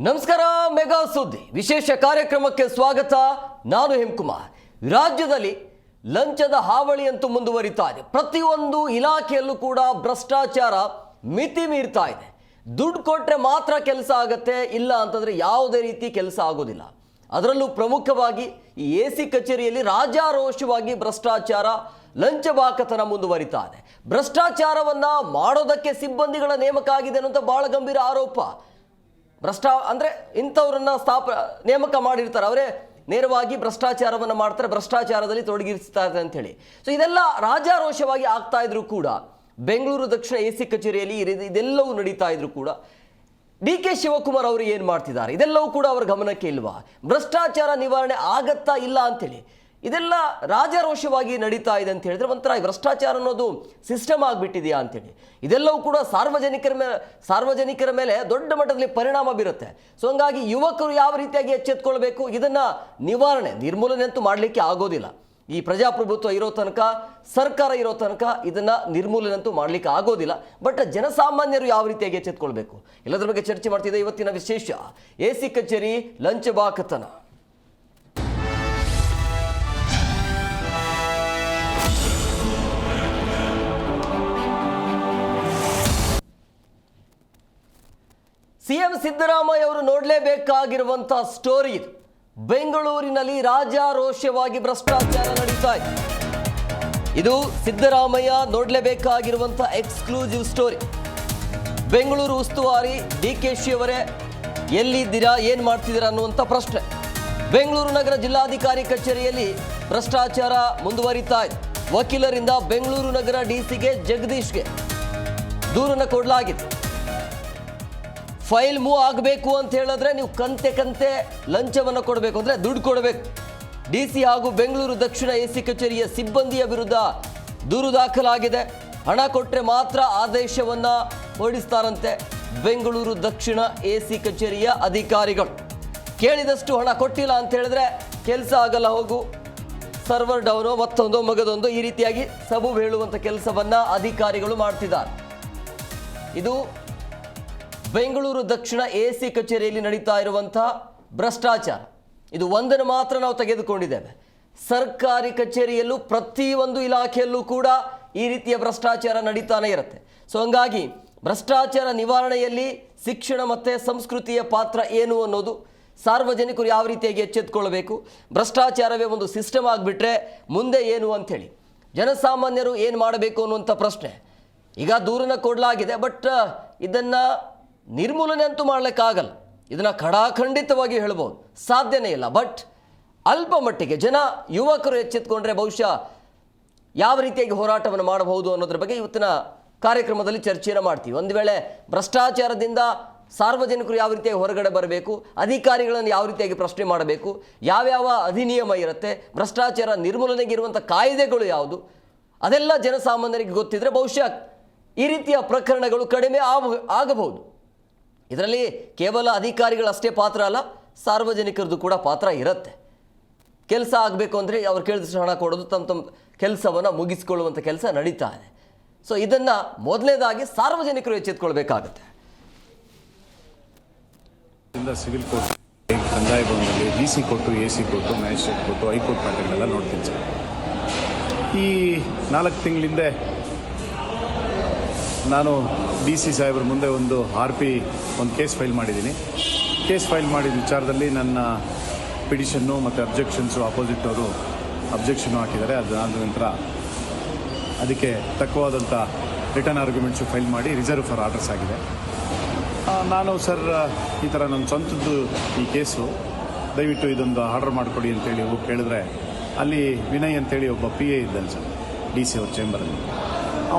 ನಮಸ್ಕಾರ. ಮೆಗಾ ಸುದ್ದಿ ವಿಶೇಷ ಕಾರ್ಯಕ್ರಮಕ್ಕೆ ಸ್ವಾಗತ. ನಾನು ಹೇಮಕುಮಾರ್. ರಾಜ್ಯದಲ್ಲಿ ಲಂಚದ ಹಾವಳಿ ಅಂತೂ ಮುಂದುವರಿತಾ ಇದೆ. ಪ್ರತಿಯೊಂದು ಇಲಾಖೆಯಲ್ಲೂ ಕೂಡ ಭ್ರಷ್ಟಾಚಾರ ಮಿತಿ ಮೀರ್ತಾ ಇದೆ. ದುಡ್ಡು ಕೊಟ್ಟರೆ ಮಾತ್ರ ಕೆಲಸ ಆಗುತ್ತೆ, ಇಲ್ಲ ಅಂತಂದ್ರೆ ಯಾವುದೇ ರೀತಿ ಕೆಲಸ ಆಗೋದಿಲ್ಲ. ಅದರಲ್ಲೂ ಪ್ರಮುಖವಾಗಿ ಈ ಎಸಿ ಕಚೇರಿಯಲ್ಲಿ ರಾಜಾರೋಷವಾಗಿ ಭ್ರಷ್ಟಾಚಾರ, ಲಂಚಬಾಕತನ ಮುಂದುವರಿತಾ ಇದೆ. ಭ್ರಷ್ಟಾಚಾರವನ್ನ ಮಾಡೋದಕ್ಕೆ ಸಿಬ್ಬಂದಿಗಳ ನೇಮಕ ಆಗಿದೆ ಅನ್ನೋಂಥ ಬಹಳ ಗಂಭೀರ ಆರೋಪ. ಅಂದ್ರೆ ಇಂಥವ್ರನ್ನ ನೇಮಕ ಮಾಡಿರ್ತಾರೆ, ಅವರೇ ನೇರವಾಗಿ ಭ್ರಷ್ಟಾಚಾರವನ್ನು ಮಾಡ್ತಾರೆ, ಭ್ರಷ್ಟಾಚಾರದಲ್ಲಿ ತೊಡಗಿಸ್ತಾರೆ ಅಂತ ಹೇಳಿ. ಸೊ ಇದೆಲ್ಲ ರಾಜಾರೋಷವಾಗಿ ಆಗ್ತಾ ಇದ್ರು ಕೂಡ ಬೆಂಗಳೂರು ದಕ್ಷಿಣ ಎಸಿ ಕಚೇರಿಯಲ್ಲಿ ಇದೆಲ್ಲವೂ ನಡೀತಾ ಇದ್ರು ಕೂಡ ಡಿ.ಕೆ. ಶಿವಕುಮಾರ್ ಅವರು ಏನು ಮಾಡ್ತಿದ್ದಾರೆ, ಇದೆಲ್ಲವೂ ಕೂಡ ಅವರ ಗಮನಕ್ಕೆ ಇಲ್ವಾ? ಭ್ರಷ್ಟಾಚಾರ ನಿವಾರಣೆ ಆಗತ್ತಾ ಇಲ್ಲ ಅಂತೇಳಿ ಇದೆಲ್ಲ ರಾಜಾರೋಷವಾಗಿ ನಡೀತಾ ಇದೆ ಅಂತ ಹೇಳಿದ್ರೆ ಒಂಥರ ಭ್ರಷ್ಟಾಚಾರ ಅನ್ನೋದು ಸಿಸ್ಟಮ್ ಆಗಿಬಿಟ್ಟಿದೆಯಾ ಅಂತೇಳಿ ಇದೆಲ್ಲವೂ ಕೂಡ ಸಾರ್ವಜನಿಕರ ಮೇಲೆ ದೊಡ್ಡ ಮಟ್ಟದಲ್ಲಿ ಪರಿಣಾಮ ಬೀರುತ್ತೆ. ಸೊ ಹಂಗಾಗಿ ಯುವಕರು ಯಾವ ರೀತಿಯಾಗಿ ಎಚ್ಚೆತ್ಕೊಳ್ಬೇಕು, ಇದನ್ನ ನಿರ್ಮೂಲನೆ ಅಂತೂ ಮಾಡಲಿಕ್ಕೆ ಆಗೋದಿಲ್ಲ. ಈ ಪ್ರಜಾಪ್ರಭುತ್ವ ಇರೋ ತನಕ, ಸರ್ಕಾರ ಇರೋ ತನಕ ಇದನ್ನ ನಿರ್ಮೂಲನೆ ಅಂತೂ ಮಾಡಲಿಕ್ಕೆ ಆಗೋದಿಲ್ಲ. ಬಟ್ ಜನಸಾಮಾನ್ಯರು ಯಾವ ರೀತಿಯಾಗಿ ಎಚ್ಚೆತ್ಕೊಳ್ಬೇಕು ಎಲ್ಲದರ ಬಗ್ಗೆ ಚರ್ಚೆ ಮಾಡ್ತಿದ್ದೆ. ಇವತ್ತಿನ ವಿಶೇಷ ಎಸಿ ಕಚೇರಿ ಲಂಚಬಾಕತನ. ಸಿಎಂ ಸಿದ್ದರಾಮಯ್ಯ ಅವರು ನೋಡಲೇಬೇಕಾಗಿರುವಂತಹ ಸ್ಟೋರಿ ಇದು. ಬೆಂಗಳೂರಿನಲ್ಲಿ ರಾಜಾರೋಷವಾಗಿ ಭ್ರಷ್ಟಾಚಾರ ನಡೀತಾ ಇದೆ. ಇದು ಸಿದ್ದರಾಮಯ್ಯ ನೋಡಲೇಬೇಕಾಗಿರುವಂತಹ ಎಕ್ಸ್ಕ್ಲೂಸಿವ್ ಸ್ಟೋರಿ. ಬೆಂಗಳೂರು ಉಸ್ತುವಾರಿ ಡಿ.ಕೆ.ಶಿ ಅವರೇ ಎಲ್ಲಿದ್ದೀರಾ, ಏನ್ ಮಾಡ್ತಿದ್ದೀರಾ ಅನ್ನುವಂಥ ಪ್ರಶ್ನೆ. ಬೆಂಗಳೂರು ನಗರ ಜಿಲ್ಲಾಧಿಕಾರಿ ಕಚೇರಿಯಲ್ಲಿ ಭ್ರಷ್ಟಾಚಾರ ಮುಂದುವರಿತಾ ಇದೆ. ವಕೀಲರಿಂದ ಬೆಂಗಳೂರು ನಗರ ಡಿಸಿಗೆ ಜಗದೀಶ್ಗೆ ದೂರನ್ನು ಕೊಡಲಾಗಿದೆ. ಫೈಲ್ ಮೂವ್ ಆಗಬೇಕು ಅಂತ ಹೇಳಿದ್ರೆ ನೀವು ಕಂತೆ ಲಂಚವನ್ನು ಕೊಡಬೇಕು, ಅಂದರೆ ದುಡ್ಡು ಕೊಡಬೇಕು. ಡಿಸಿ ಹಾಗೂ ಬೆಂಗಳೂರು ದಕ್ಷಿಣ ಎಸಿ ಕಚೇರಿಯ ಸಿಬ್ಬಂದಿಯ ವಿರುದ್ಧ ದೂರು ದಾಖಲಾಗಿದೆ. ಹಣ ಕೊಟ್ಟರೆ ಮಾತ್ರ ಆದೇಶವನ್ನು ಹೊರಡಿಸ್ತಾರಂತೆ ಬೆಂಗಳೂರು ದಕ್ಷಿಣ ಎಸಿ ಕಚೇರಿಯ ಅಧಿಕಾರಿಗಳು. ಕೇಳಿದಷ್ಟು ಹಣ ಕೊಟ್ಟಿಲ್ಲ ಅಂತ ಹೇಳಿದ್ರೆ ಕೆಲಸ ಆಗಲ್ಲ, ಹೋಗು, ಸರ್ವರ್ ಡೌನು, ಮತ್ತೊಂದು ಮಗದೊಂದು, ಈ ರೀತಿಯಾಗಿ ಸಬೂಬು ಹೇಳುವಂಥ ಕೆಲಸವನ್ನು ಅಧಿಕಾರಿಗಳು ಮಾಡ್ತಿದ್ದಾರೆ. ಇದು ಬೆಂಗಳೂರು ದಕ್ಷಿಣ ಎಸಿ ಕಚೇರಿಯಲ್ಲಿ ನಡೀತಾ ಇರುವಂತಹ ಭ್ರಷ್ಟಾಚಾರ. ಇದು ಒಂದನ್ನು ಮಾತ್ರ ನಾವು ತೆಗೆದುಕೊಂಡಿದ್ದೇವೆ. ಸರ್ಕಾರಿ ಕಚೇರಿಯಲ್ಲೂ ಪ್ರತಿಯೊಂದು ಇಲಾಖೆಯಲ್ಲೂ ಕೂಡ ಈ ರೀತಿಯ ಭ್ರಷ್ಟಾಚಾರ ನಡೀತಾನೆ ಇರುತ್ತೆ. ಸೊ ಹಂಗಾಗಿ ಭ್ರಷ್ಟಾಚಾರ ನಿವಾರಣೆಯಲ್ಲಿ ಶಿಕ್ಷಣ ಮತ್ತು ಸಂಸ್ಕೃತಿಯ ಪಾತ್ರ ಏನು ಅನ್ನೋದು ಸಾರ್ವಜನಿಕರು ಯಾವ ರೀತಿಯಾಗಿ ಎಚ್ಚೆತ್ತುಕೊಳ್ಬೇಕು, ಭ್ರಷ್ಟಾಚಾರವೇ ಒಂದು ಸಿಸ್ಟಮ್ ಆಗಿಬಿಟ್ರೆ ಮುಂದೆ ಏನು ಅಂಥೇಳಿ ಜನಸಾಮಾನ್ಯರು ಏನು ಮಾಡಬೇಕು ಅನ್ನುವಂಥ ಪ್ರಶ್ನೆ. ಈಗ ದೂರನ್ನು ಕೊಡಲಾಗಿದೆ, ಬಟ್ ಇದನ್ನು ನಿರ್ಮೂಲನೆ ಅಂತೂ ಮಾಡಲಿಕ್ಕಾಗಲ್ಲ. ಇದನ್ನು ಖಡಾಖಂಡಿತವಾಗಿ ಹೇಳ್ಬೋದು, ಸಾಧ್ಯನೇ ಇಲ್ಲ. ಬಟ್ ಅಲ್ಪ ಮಟ್ಟಿಗೆ ಯುವಕರು ಎಚ್ಚೆತ್ತುಕೊಂಡ್ರೆ ಬಹುಶಃ ಯಾವ ರೀತಿಯಾಗಿ ಹೋರಾಟವನ್ನು ಮಾಡಬಹುದು ಅನ್ನೋದ್ರ ಬಗ್ಗೆ ಇವತ್ತಿನ ಕಾರ್ಯಕ್ರಮದಲ್ಲಿ ಚರ್ಚೆಯನ್ನು ಮಾಡ್ತೀವಿ. ಒಂದು ವೇಳೆ ಭ್ರಷ್ಟಾಚಾರದಿಂದ ಸಾರ್ವಜನಿಕರು ಯಾವ ರೀತಿಯಾಗಿ ಹೊರಗಡೆ ಬರಬೇಕು, ಅಧಿಕಾರಿಗಳನ್ನು ಯಾವ ರೀತಿಯಾಗಿ ಪ್ರಶ್ನೆ ಮಾಡಬೇಕು, ಯಾವ್ಯಾವ ಅಧಿನಿಯಮ ಇರುತ್ತೆ, ಭ್ರಷ್ಟಾಚಾರ ನಿರ್ಮೂಲನೆಗೆ ಇರುವಂಥ ಕಾಯ್ದೆಗಳು ಯಾವುದು, ಅದೆಲ್ಲ ಜನಸಾಮಾನ್ಯರಿಗೆ ಗೊತ್ತಿದ್ರೆ ಬಹುಶಃ ಈ ರೀತಿಯ ಪ್ರಕರಣಗಳು ಕಡಿಮೆ ಆಗಬಹುದು. ಇದರಲ್ಲಿ ಕೇವಲ ಅಧಿಕಾರಿಗಳಷ್ಟೇ ಪಾತ್ರ ಅಲ್ಲ, ಸಾರ್ವಜನಿಕರದ್ದು ಕೂಡ ಪಾತ್ರ ಇರುತ್ತೆ. ಕೆಲಸ ಆಗಬೇಕು ಅಂದರೆ ಅವ್ರು ಕೇಳಿದಷ್ಟು ಹಣ ಕೊಡೋದು, ತಮ್ಮ ಕೆಲಸವನ್ನು ಮುಗಿಸ್ಕೊಳ್ಳುವಂಥ ಕೆಲಸ ನಡೀತಾ ಇದೆ. ಸೊ ಇದನ್ನು ಮೊದಲನೇದಾಗಿ ಸಾರ್ವಜನಿಕರು ಎಚ್ಚೆತ್ತುಕೊಳ್ಬೇಕಾಗುತ್ತೆ. ಸಿವಿಲ್ ಕೋರ್ಟ್, ಕಂದಾಯ ಭವನದಲ್ಲಿ DC court, AC court, magistrate court, high court ಪ್ಯಾಟರ್ನೆಲ್ಲ ನೋಡ್ತೀನಿ ಸರ್. ಈ 4 ತಿಂಗಳಿಂದ ನಾನು ಡಿ.ಸಿ ಸಾಹೇಬ್ರ ಮುಂದೆ ಒಂದು ಕೇಸ್ ಫೈಲ್ ಮಾಡಿದ್ದೀನಿ. ಕೇಸ್ ಫೈಲ್ ಮಾಡಿದ ವಿಚಾರದಲ್ಲಿ ನನ್ನ ಪಿಟಿಷನ್ನು ಮತ್ತು ಅಬ್ಜೆಕ್ಷನ್ಸು ಅಪೋಸಿಟ್ ಅವರು ಅಬ್ಜೆಕ್ಷನ್ನು ಹಾಕಿದ್ದಾರೆ. ಅದಾದ ನಂತರ ಅದಕ್ಕೆ ತಕ್ಕವಾದಂಥ ರಿಟರ್ನ್ ಆರ್ಗ್ಯುಮೆಂಟ್ಸು ಫೈಲ್ ಮಾಡಿ ರಿಸರ್ವ್ ಫಾರ್ ಆರ್ಡರ್ಸ್ ಆಗಿದೆ. ನಾನು ಸರ್ ಈ ಥರ ನನ್ನ ಸ್ವಂತದ್ದು ಈ ಕೇಸು, ದಯವಿಟ್ಟು ಇದೊಂದು ಆರ್ಡರ್ ಮಾಡಿಕೊಡಿ ಅಂತೇಳಿ ಹೋಗಿ ಕೇಳಿದ್ರೆ ಅಲ್ಲಿ ವಿನಯ್ ಅಂತೇಳಿ ಒಬ್ಬ PA ಇದ್ದಾನೆ ಸರ್ ಡಿ.ಸಿ ಅವ್ರ ಚೇಂಬರಲ್ಲಿ.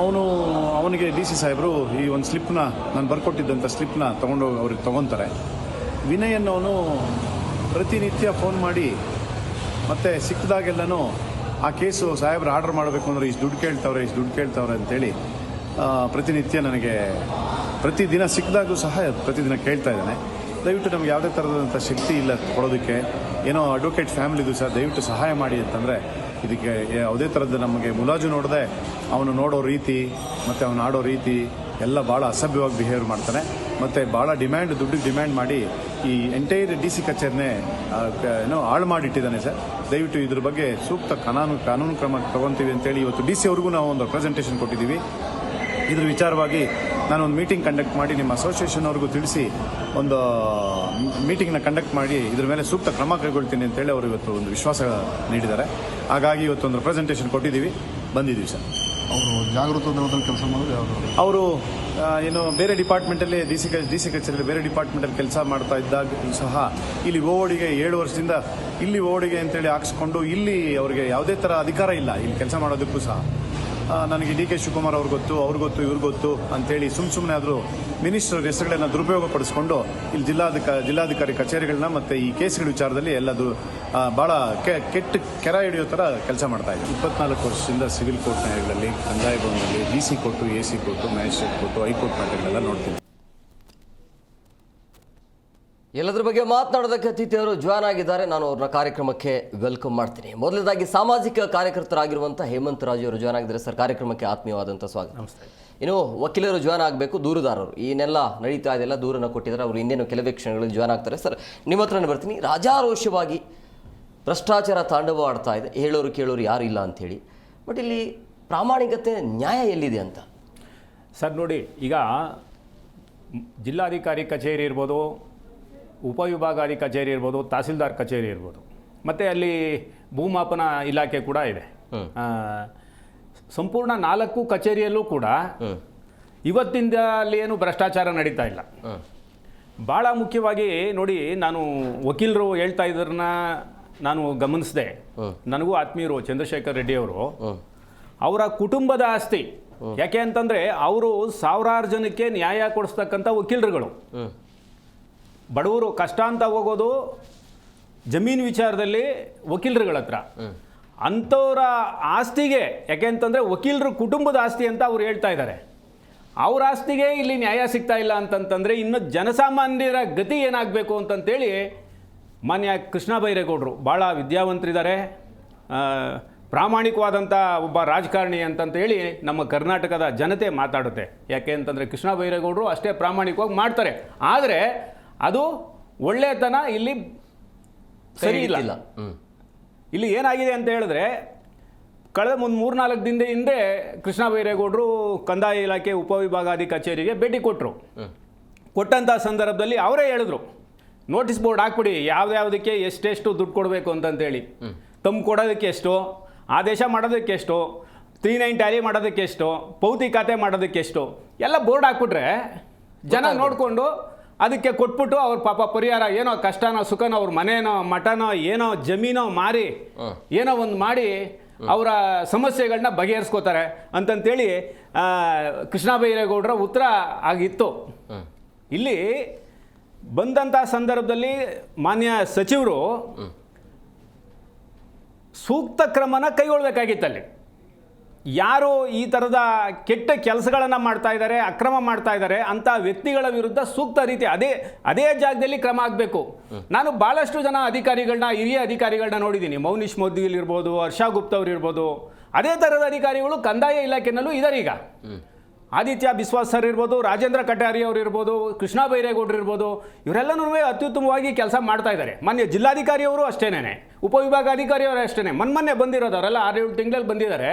ಅವನಿಗೆ ಡಿ.ಸಿ ಸಾಹೇಬರು ಈ ಒಂದು ಸ್ಲಿಪ್ನ, ನಾನು ಬರ್ಕೊಟ್ಟಿದ್ದಂಥ ಸ್ಲಿಪ್ನ ತೊಗೊಂಡೋಗಿ ಅವ್ರಿಗೆ ತೊಗೊತಾರೆ. ವಿನಯ್ ಅನ್ನೋನು ಪ್ರತಿನಿತ್ಯ ಫೋನ್ ಮಾಡಿ ಮತ್ತು ಸಿಕ್ಕಿದಾಗೆಲ್ಲನೂ ಆ ಕೇಸು ಸಾಹೇಬ್ರು ಆರ್ಡರ್ ಮಾಡಬೇಕು ಅಂದರೆ ಇಷ್ಟು ದುಡ್ಡು ಕೇಳ್ತಾವ್ರೆ ಅಂತೇಳಿ ಪ್ರತಿನಿತ್ಯ ನನಗೆ ಪ್ರತಿದಿನ ಸಿಕ್ಕಿದಾಗೂ ಸಹ ಪ್ರತಿದಿನ ಕೇಳ್ತಾ ಇದ್ದಾನೆ. ದಯವಿಟ್ಟು ನಮ್ಗೆ ಯಾವುದೇ ಥರದಂಥ ಶಕ್ತಿ ಇಲ್ಲ ಕೊಡೋದಕ್ಕೆ, ಏನೋ ಅಡ್ವೊಕೇಟ್ ಫ್ಯಾಮಿಲಿದು ಸರ್, ದಯವಿಟ್ಟು ಸಹಾಯ ಮಾಡಿ ಅಂತಂದರೆ ಇದಕ್ಕೆ ಯಾವುದೇ ಥರದ್ದು ನಮಗೆ ಮುಲಾಜು ನೋಡದೆ ಅವನು ನೋಡೋ ರೀತಿ ಮತ್ತು ಅವನು ಆಡೋ ರೀತಿ ಎಲ್ಲ ಭಾಳ ಅಸಭ್ಯವಾಗಿ ಬಿಹೇವ್ ಮಾಡ್ತಾನೆ. ಮತ್ತು ಭಾಳ ದುಡ್ಡಿಗೆ ಡಿಮ್ಯಾಂಡ್ ಮಾಡಿ ಈ ಎಂಟೈರ್ DC ಕಚೇರಿನೇ ಹಾಳು ಮಾಡಿಟ್ಟಿದ್ದಾನೆ ಸರ್. ದಯವಿಟ್ಟು ಇದ್ರ ಬಗ್ಗೆ ಸೂಕ್ತ ಕಾನೂನು ಕ್ರಮ ತಗೊತೀವಿ ಅಂತೇಳಿ ಇವತ್ತು DC ಅವ್ರಿಗೂ ನಾವು ಒಂದು ಪ್ರೆಸೆಂಟೇಷನ್ ಕೊಟ್ಟಿದ್ದೀವಿ. ಇದ್ರ ವಿಚಾರವಾಗಿ ನಾನು ಒಂದು ಮೀಟಿಂಗ್ ಕಂಡಕ್ಟ್ ಮಾಡಿ ನಿಮ್ಮ ಅಸೋಸಿಯೇಷನ್ ಅವ್ರಿಗೂ ತಿಳಿಸಿ ಒಂದು ಮೀಟಿಂಗ್ನ ಕಂಡಕ್ಟ್ ಮಾಡಿ ಇದ್ರ ಮೇಲೆ ಸೂಕ್ತ ಕ್ರಮ ಕೈಗೊಳ್ತೀನಿ ಅಂತೇಳಿ ಅವರು ಇವತ್ತು ಒಂದು ವಿಶ್ವಾಸ ನೀಡಿದ್ದಾರೆ. ಹಾಗಾಗಿ ಇವತ್ತೊಂದು ಪ್ರೆಸೆಂಟೇಷನ್ ಕೊಟ್ಟಿದ್ದೀವಿ, ಬಂದಿದ್ದೀವಿ ಸರ್. ಅವರು ಜಾಗೃತ ಕೆಲಸ ಮಾಡೋದು ಯಾವುದು? ಅವರು ಏನು ಬೇರೆ ಡಿಪಾರ್ಟ್ಮೆಂಟಲ್ಲಿ ಡಿ ಸಿ ಕಚೇರಿಯಲ್ಲಿ ಬೇರೆ ಡಿಪಾರ್ಟ್ಮೆಂಟಲ್ಲಿ ಕೆಲಸ ಮಾಡ್ತಾ ಇದ್ದಾಗ ಸಹ ಇಲ್ಲಿ ಓಡಿಗೆ 7 ವರ್ಷದಿಂದ ಇಲ್ಲಿ ಓಡಿಗೆ ಅಂತೇಳಿ ಹಾಕ್ಸ್ಕೊಂಡು ಇಲ್ಲಿ ಅವರಿಗೆ ಯಾವುದೇ ಥರ ಅಧಿಕಾರ ಇಲ್ಲ ಇಲ್ಲಿ ಕೆಲಸ ಮಾಡೋದಕ್ಕೂ ಸಹ. ನನಗೆ DK ಶಿವಕುಮಾರ್ ಅವ್ರು ಗೊತ್ತು, ಅವ್ರು ಗೊತ್ತು, ಇವ್ರು ಗೊತ್ತು ಅಂತೇಳಿ ಸುಮ್ಮನೆ ಆದರೂ ಮಿನಿಸ್ಟರ್ ಹೆಸರುಗಳನ್ನ ದುರುಪಯೋಗ ಪಡಿಸ್ಕೊಂಡು ಇಲ್ಲಿ ಜಿಲ್ಲಾಧಿಕಾರಿ ಕಚೇರಿಗಳನ್ನ ಮತ್ತು ಈ ಕೇಸ್ಗಳ ವಿಚಾರದಲ್ಲಿ ಎಲ್ಲದು ಭಾಳ ಕೆಟ್ಟ ಕೆರ ಹಿಡಿಯೋ ಥರ ಕೆಲಸ ಮಾಡ್ತಾ ಇದ್ದಾರೆ. 24 ವರ್ಷದಿಂದ ಸಿವಿಲ್ ಕೋರ್ಟ್ ನ್ಯಾಯಾಲಯಗಳಲ್ಲಿ, ಕಂದಾಯ ಭವನದಲ್ಲಿ, DC court, AC court, magistrate court, high court ಮ್ಯಾಟರ್ಗಳೆಲ್ಲ ನೋಡ್ತೀನಿ. ಎಲ್ಲದ್ರ ಬಗ್ಗೆ ಮಾತನಾಡೋದಕ್ಕೆ ಅತಿಥಿಯವರು ಜಾಯ್ನ್ ಆಗಿದ್ದಾರೆ. ನಾನು ಅವ್ರನ್ನ ಕಾರ್ಯಕ್ರಮಕ್ಕೆ ವೆಲ್ಕಮ್ ಮಾಡ್ತೀನಿ. ಮೊದಲನೇದಾಗಿ ಸಾಮಾಜಿಕ ಕಾರ್ಯಕರ್ತರಾಗಿರುವಂಥ ಹೇಮಂತ್ ರಾಜು ಅವರು ಜಾಯ್ನ್ ಆಗಿದ್ದಾರೆ. ಸರ್, ಕಾರ್ಯಕ್ರಮಕ್ಕೆ ಆತ್ಮೀಯವಾದಂಥ ಸ್ವಾಗತ. ನಮಸ್ತೆ. ಇನ್ನು ವಕೀಲರು ಜಾಯ್ನ್ ಆಗಬೇಕು, ದೂರುದಾರರು ಏನೆಲ್ಲ ನಡೀತಾ ಇದೆಲ್ಲ ದೂರನ್ನು ಕೊಟ್ಟಿದ್ದಾರೆ, ಅವರು ಇನ್ನೇನು ಕೆಲವೇ ಕ್ಷಣಗಳಲ್ಲಿ ಜಾಯ್ನ್ ಆಗ್ತಾರೆ. ಸರ್, ನಿಮ್ಮ ಹತ್ರನೇ ಬರ್ತೀನಿ. ರಾಜಾರೋಷವಾಗಿ ಭ್ರಷ್ಟಾಚಾರ ತಾಂಡವ ಆಡ್ತಾ ಇದೆ, ಹೇಳೋರು ಕೇಳೋರು ಯಾರು ಇಲ್ಲ ಅಂಥೇಳಿ. ಬಟ್ ಇಲ್ಲಿ ಪ್ರಾಮಾಣಿಕತೆ, ನ್ಯಾಯ ಎಲ್ಲಿದೆ ಅಂತ? ಸರ್ ನೋಡಿ, ಈಗ ಜಿಲ್ಲಾಧಿಕಾರಿ ಕಚೇರಿ ಇರ್ಬೋದು, ಉಪವಿಭಾಗಾಧಿಕಾರಿ ಕಚೇರಿ ಇರ್ಬೋದು, ತಹಸೀಲ್ದಾರ್ ಕಚೇರಿ ಇರ್ಬೋದು, ಮತ್ತು ಅಲ್ಲಿ ಭೂಮಾಪನ ಇಲಾಖೆ ಕೂಡ ಇದೆ. ಸಂಪೂರ್ಣ 4 ಕಚೇರಿಯಲ್ಲೂ ಕೂಡ ಇವತ್ತಿಂದ ಅಲ್ಲಿ ಏನು ಭ್ರಷ್ಟಾಚಾರ ನಡೀತಾ ಇಲ್ಲ. ಭಾಳ ಮುಖ್ಯವಾಗಿ ನೋಡಿ, ನಾನು ವಕೀಲರು ಹೇಳ್ತಾ ಇದ್ರನ್ನ ನಾನು ಗಮನಿಸಿದೆ. ನನಗೂ ಆತ್ಮೀಯರು ಚಂದ್ರಶೇಖರ್ ರೆಡ್ಡಿ ಅವರು, ಅವರ ಕುಟುಂಬದ ಆಸ್ತಿ. ಯಾಕೆ ಅಂತಂದರೆ ಅವರು ಸಾವಿರಾರು ಜನಕ್ಕೆ ನ್ಯಾಯ ಕೊಡಿಸ್ತಕ್ಕಂಥ ವಕೀಲರುಗಳು. ಬಡವರು ಕಷ್ಟ ಅಂತ ಹೋಗೋದು ಜಮೀನು ವಿಚಾರದಲ್ಲಿ ವಕೀಲರುಗಳ ಹತ್ರ. ಅಂಥವರ ಆಸ್ತಿಗೆ, ಯಾಕೆ ಅಂತಂದರೆ ವಕೀಲರು ಕುಟುಂಬದ ಆಸ್ತಿ ಅಂತ ಅವ್ರು ಹೇಳ್ತಾ ಇದ್ದಾರೆ. ಅವ್ರ ಆಸ್ತಿಗೆ ಇಲ್ಲಿ ನ್ಯಾಯ ಸಿಗ್ತಾ ಇಲ್ಲ ಅಂತಂತಂದರೆ ಇನ್ನು ಜನಸಾಮಾನ್ಯರ ಗತಿ ಏನಾಗಬೇಕು ಅಂತಂತೇಳಿ ಮಾನ್ಯ ಕೃಷ್ಣ ಬೈರೇಗೌಡರು ಭಾಳ ವಿದ್ಯಾವಂತರಿದ್ದಾರೆ, ಪ್ರಾಮಾಣಿಕವಾದಂಥ ಒಬ್ಬ ರಾಜಕಾರಣಿ ಅಂತಂತೇಳಿ ನಮ್ಮ ಕರ್ನಾಟಕದ ಜನತೆ ಮಾತಾಡುತ್ತೆ. ಯಾಕೆ ಅಂತಂದರೆ ಕೃಷ್ಣ ಬೈರೇಗೌಡರು ಅಷ್ಟೇ ಪ್ರಾಮಾಣಿಕವಾಗಿ ಮಾಡ್ತಾರೆ. ಆದರೆ ಅದು ಒಳ್ಳೆತನ ಇಲ್ಲಿ ಸರಿ ಇಲ್ಲ. ಇಲ್ಲಿ ಏನಾಗಿದೆ ಅಂತ ಹೇಳಿದ್ರೆ, ಕಳೆದ 3-4 ದಿನದ ಹಿಂದೆ ಕೃಷ್ಣ ಬೈರೇಗೌಡರು ಕಂದಾಯ ಇಲಾಖೆ ಉಪವಿಭಾಗಾಧಿಕಾರಿ ಕಚೇರಿಗೆ ಭೇಟಿ ಕೊಟ್ಟರು. ಕೊಟ್ಟಂಥ ಸಂದರ್ಭದಲ್ಲಿ ಅವರೇ ಹೇಳಿದ್ರು, ನೋಟಿಸ್ ಬೋರ್ಡ್ ಹಾಕ್ಬಿಡಿ, ಯಾವುದಕ್ಕೆ ಎಷ್ಟೆಷ್ಟು ದುಡ್ಡು ಕೊಡಬೇಕು ಅಂತಂತೇಳಿ, ತಮ್ಮ ಕೊಡೋದಕ್ಕೆ ಎಷ್ಟು, ಆದೇಶ ಮಾಡೋದಕ್ಕೆ ಎಷ್ಟು, 39 ಟ್ಯಾಲಿ ಮಾಡೋದಕ್ಕೆ ಎಷ್ಟು, ಪೌತಿ ಖಾತೆ ಮಾಡೋದಕ್ಕೆ ಎಷ್ಟು, ಎಲ್ಲ ಬೋರ್ಡ್ ಹಾಕ್ಬಿಟ್ರೆ ಜನ ನೋಡಿಕೊಂಡು ಅದಕ್ಕೆ ಕೊಟ್ಬಿಟ್ಟು ಅವ್ರ ಪಾಪ ಪರಿಹಾರ ಏನೋ ಕಷ್ಟನೋ ಸುಖನೋ ಅವ್ರ ಮನೇನೋ ಮಠನೋ ಏನೋ ಜಮೀನೋ ಮಾರಿ ಏನೋ ಒಂದು ಮಾಡಿ ಅವರ ಸಮಸ್ಯೆಗಳನ್ನ ಬಗೆಹರಿಸ್ಕೋತಾರೆ ಅಂತಂತೇಳಿ ಕೃಷ್ಣ ಬೈರೇಗೌಡರ ಉತ್ತರ ಆಗಿತ್ತು. ಇಲ್ಲಿ ಬಂದಂಥ ಸಂದರ್ಭದಲ್ಲಿ ಮಾನ್ಯ ಸಚಿವರು ಸೂಕ್ತ ಕ್ರಮನ ಕೈಗೊಳ್ಳಬೇಕಾಗಿತ್ತಲ್ಲಿ. ಯಾರು ಈ ಥರದ ಕೆಟ್ಟ ಕೆಲಸಗಳನ್ನು ಮಾಡ್ತಾ ಇದ್ದಾರೆ, ಅಕ್ರಮ ಮಾಡ್ತಾ ಇದ್ದಾರೆ ಅಂಥ ವ್ಯಕ್ತಿಗಳ ವಿರುದ್ಧ ಸೂಕ್ತ ರೀತಿ ಅದೇ ಜಾಗದಲ್ಲಿ ಕ್ರಮ ಆಗಬೇಕು. ನಾನು ಭಾಳಷ್ಟು ಜನ ಅಧಿಕಾರಿಗಳನ್ನ, ಹಿರಿಯ ಅಧಿಕಾರಿಗಳನ್ನ ನೋಡಿದ್ದೀನಿ. ಮೌನಿಷ್ ಮೋದಿಲ್ ಇರ್ಬೋದು, ಹರ್ಷ ಗುಪ್ತಾ ಅವ್ರು ಇರ್ಬೋದು, ಅದೇ ಥರದ ಅಧಿಕಾರಿಗಳು ಕಂದಾಯ ಇಲಾಖೆನಲ್ಲೂ ಇದ್ದಾರೆ. ಈಗ ಆದಿತ್ಯ ಬಿಸ್ವಾಸ್ ಸರ್ ಇರ್ಬೋದು, ರಾಜೇಂದ್ರ ಕಟ್ಯಾರಿ ಅವರು ಇರ್ಬೋದು, ಕೃಷ್ಣ ಬೈರೇಗೌಡರು ಇರ್ಬೋದು, ಇವರೆಲ್ಲನೂ ಅತ್ಯುತ್ತಮವಾಗಿ ಕೆಲಸ ಮಾಡ್ತಾ ಇದ್ದಾರೆ. ಮಾನ್ಯ ಜಿಲ್ಲಾಧಿಕಾರಿಯವರು ಅಷ್ಟೇನೆ, ಉಪವಿಭಾಗಾಧಿಕಾರಿಯವರು ಅಷ್ಟೇನೆ, ಮೊನ್ನೆ ಬಂದಿರೋದು ಅವರೆಲ್ಲ 6-7 ತಿಂಗಳಲ್ಲಿ ಬಂದಿದ್ದಾರೆ.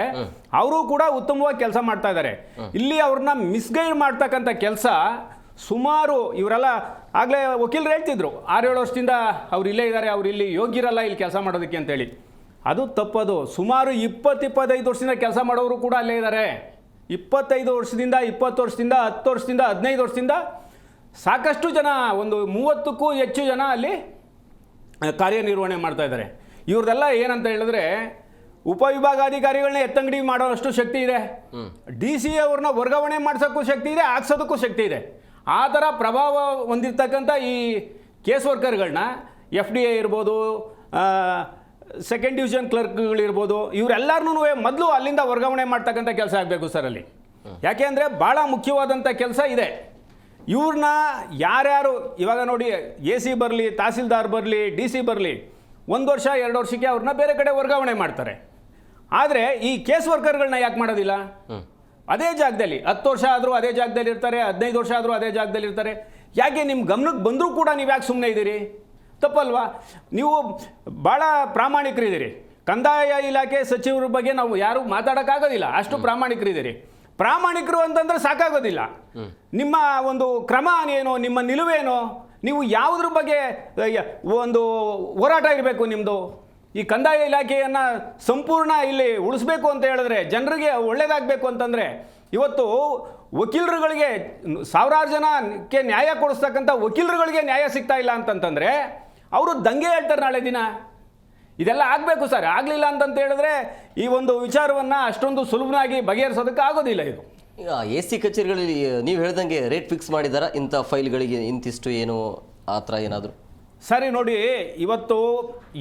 ಅವರು ಕೂಡ ಉತ್ತಮವಾಗಿ ಕೆಲಸ ಮಾಡ್ತಾ ಇದ್ದಾರೆ. ಇಲ್ಲಿ ಅವ್ರನ್ನ ಮಿಸ್ಗೈಡ್ ಮಾಡ್ತಕ್ಕಂಥ ಕೆಲಸ ಸುಮಾರು ಇವರೆಲ್ಲ ಆಗಲೇ ವಕೀಲರು ಹೇಳ್ತಿದ್ರು, 6-7 ವರ್ಷದಿಂದ ಅವ್ರು ಇಲ್ಲೇ ಇದ್ದಾರೆ, ಅವ್ರು ಇಲ್ಲಿ ಯೋಗ್ಯರಲ್ಲ ಇಲ್ಲಿ ಕೆಲಸ ಮಾಡೋದಕ್ಕೆ ಅಂತೇಳಿ. ಅದು ತಪ್ಪದು. ಸುಮಾರು 20-25 ವರ್ಷದಿಂದ ಕೆಲಸ ಮಾಡೋರು ಕೂಡ ಅಲ್ಲೇ ಇದ್ದಾರೆ. 25 ವರ್ಷದಿಂದ, 20 ವರ್ಷದಿಂದ, 10 ವರ್ಷದಿಂದ, 15 ವರ್ಷದಿಂದ ಸಾಕಷ್ಟು ಜನ, ಒಂದು 30ಕ್ಕೂ ಹೆಚ್ಚು ಜನ ಅಲ್ಲಿ ಕಾರ್ಯನಿರ್ವಹಣೆ ಮಾಡ್ತಾ ಇದ್ದಾರೆ. ಇವ್ರದೆಲ್ಲ ಏನಂತ ಹೇಳಿದ್ರೆ, ಉಪವಿಭಾಗಾಧಿಕಾರಿಗಳನ್ನ ಎತ್ತಂಗಡಿ ಮಾಡೋಷ್ಟು ಶಕ್ತಿ ಇದೆ, DC ಅವ್ರನ್ನ ವರ್ಗಾವಣೆ ಮಾಡ್ಸೋಕ್ಕೂ ಶಕ್ತಿ ಇದೆ, ಹಾಕ್ಸೋದಕ್ಕೂ ಶಕ್ತಿ ಇದೆ. ಆ ಥರ ಪ್ರಭಾವ ಹೊಂದಿರತಕ್ಕಂಥ ಈ ಕೇಸ್ ವರ್ಕರ್ಗಳನ್ನ FDA ಇರ್ಬೋದು, ಸೆಕೆಂಡ್ ಡಿವಿಷನ್ ಕ್ಲರ್ಕ್ಗಳಿರ್ಬೋದು, ಇವರೆಲ್ಲರನ್ನೂ ಮೊದಲು ಅಲ್ಲಿಂದ ವರ್ಗಾವಣೆ ಮಾಡ್ತಕ್ಕಂಥ ಕೆಲಸ ಆಗಬೇಕು ಸರ್ ಅಲ್ಲಿ. ಯಾಕೆ ಅಂದರೆ ಭಾಳ ಮುಖ್ಯವಾದಂಥ ಕೆಲಸ ಇದೆ. ಇವ್ರನ್ನ ಯಾರ್ಯಾರು ಇವಾಗ ನೋಡಿ, AC ಬರಲಿ, ತಹಸೀಲ್ದಾರ್ ಬರಲಿ, DC ಬರಲಿ, 1 ವರ್ಷ 2 ವರ್ಷಕ್ಕೆ ಅವ್ರನ್ನ ಬೇರೆ ಕಡೆ ವರ್ಗಾವಣೆ ಮಾಡ್ತಾರೆ. ಆದರೆ ಈ ಕೇಸ್ ವರ್ಕರ್ಗಳನ್ನ ಯಾಕೆ ಮಾಡೋದಿಲ್ಲ? ಅದೇ ಜಾಗದಲ್ಲಿ 10 ವರ್ಷ ಆದರೂ ಅದೇ ಜಾಗದಲ್ಲಿ ಇರ್ತಾರೆ, 15 ವರ್ಷ ಆದರೂ ಅದೇ ಜಾಗದಲ್ಲಿ ಇರ್ತಾರೆ. ಯಾಕೆ ನಿಮ್ಮ ಗಮನಕ್ಕೆ ಬಂದರೂ ಕೂಡ ನೀವು ಯಾಕೆ ಸುಮ್ಮನೆ ಇದ್ದೀರಿ? ತಪ್ಪಲ್ವಾ? ನೀವು ಭಾಳ ಪ್ರಾಮಾಣಿಕರಿದ್ದೀರಿ. ಕಂದಾಯ ಇಲಾಖೆ ಸಚಿವರ ಬಗ್ಗೆ ನಾವು ಯಾರು ಮಾತಾಡೋಕ್ಕಾಗೋದಿಲ್ಲ, ಅಷ್ಟು ಪ್ರಾಮಾಣಿಕರಿದ್ದೀರಿ. ಪ್ರಾಮಾಣಿಕರು ಅಂತಂದ್ರೆ ಸಾಕಾಗೋದಿಲ್ಲ. ನಿಮ್ಮ ಒಂದು ಕ್ರಮ ಏನು, ನಿಮ್ಮ ನಿಲುವೇನು, ನೀವು ಯಾವುದ್ರ ಬಗ್ಗೆ ಒಂದು ಹೋರಾಟ ಇರಬೇಕು ನಿಮ್ಮದು. ಈ ಕಂದಾಯ ಇಲಾಖೆಯನ್ನು ಸಂಪೂರ್ಣ ಇಲ್ಲಿ ಉಳಿಸ್ಬೇಕು ಅಂತ ಹೇಳಿದ್ರೆ, ಜನರಿಗೆ ಒಳ್ಳೇದಾಗಬೇಕು ಅಂತಂದರೆ, ಇವತ್ತು ವಕೀಲರುಗಳಿಗೆ ಸಾವಿರಾರು ಜನಕ್ಕೆ ನ್ಯಾಯ ಕೊಡಿಸ್ತಕ್ಕಂಥ ವಕೀಲರುಗಳಿಗೆ ನ್ಯಾಯ ಸಿಗ್ತಾ ಇಲ್ಲ ಅಂತಂತಂದರೆ ಅವರು ದಂಗೆ ಹೇಳ್ತಾರೆ ನಾಳೆ ದಿನ. ಇದೆಲ್ಲ ಆಗಬೇಕು ಸರ್. ಆಗಲಿಲ್ಲ ಅಂತಂತ ಹೇಳಿದ್ರೆ ಈ ಒಂದು ವಿಚಾರವನ್ನು ಅಷ್ಟೊಂದು ಸುಲಭವಾಗಿ ಬಗೆಹರಿಸೋದಕ್ಕೆ ಆಗೋದಿಲ್ಲ. ಇದು ಈಗ AC ಕಚೇರಿಗಳಲ್ಲಿ ನೀವು ಹೇಳ್ದಂಗೆ ರೇಟ್ ಫಿಕ್ಸ್ ಮಾಡಿದಾರಾ ಇಂಥ ಫೈಲ್ಗಳಿಗೆ ಇಂತಿಷ್ಟು ಏನು ಆ ಥರ ಏನಾದರೂ? ಸರಿ ನೋಡಿ, ಇವತ್ತು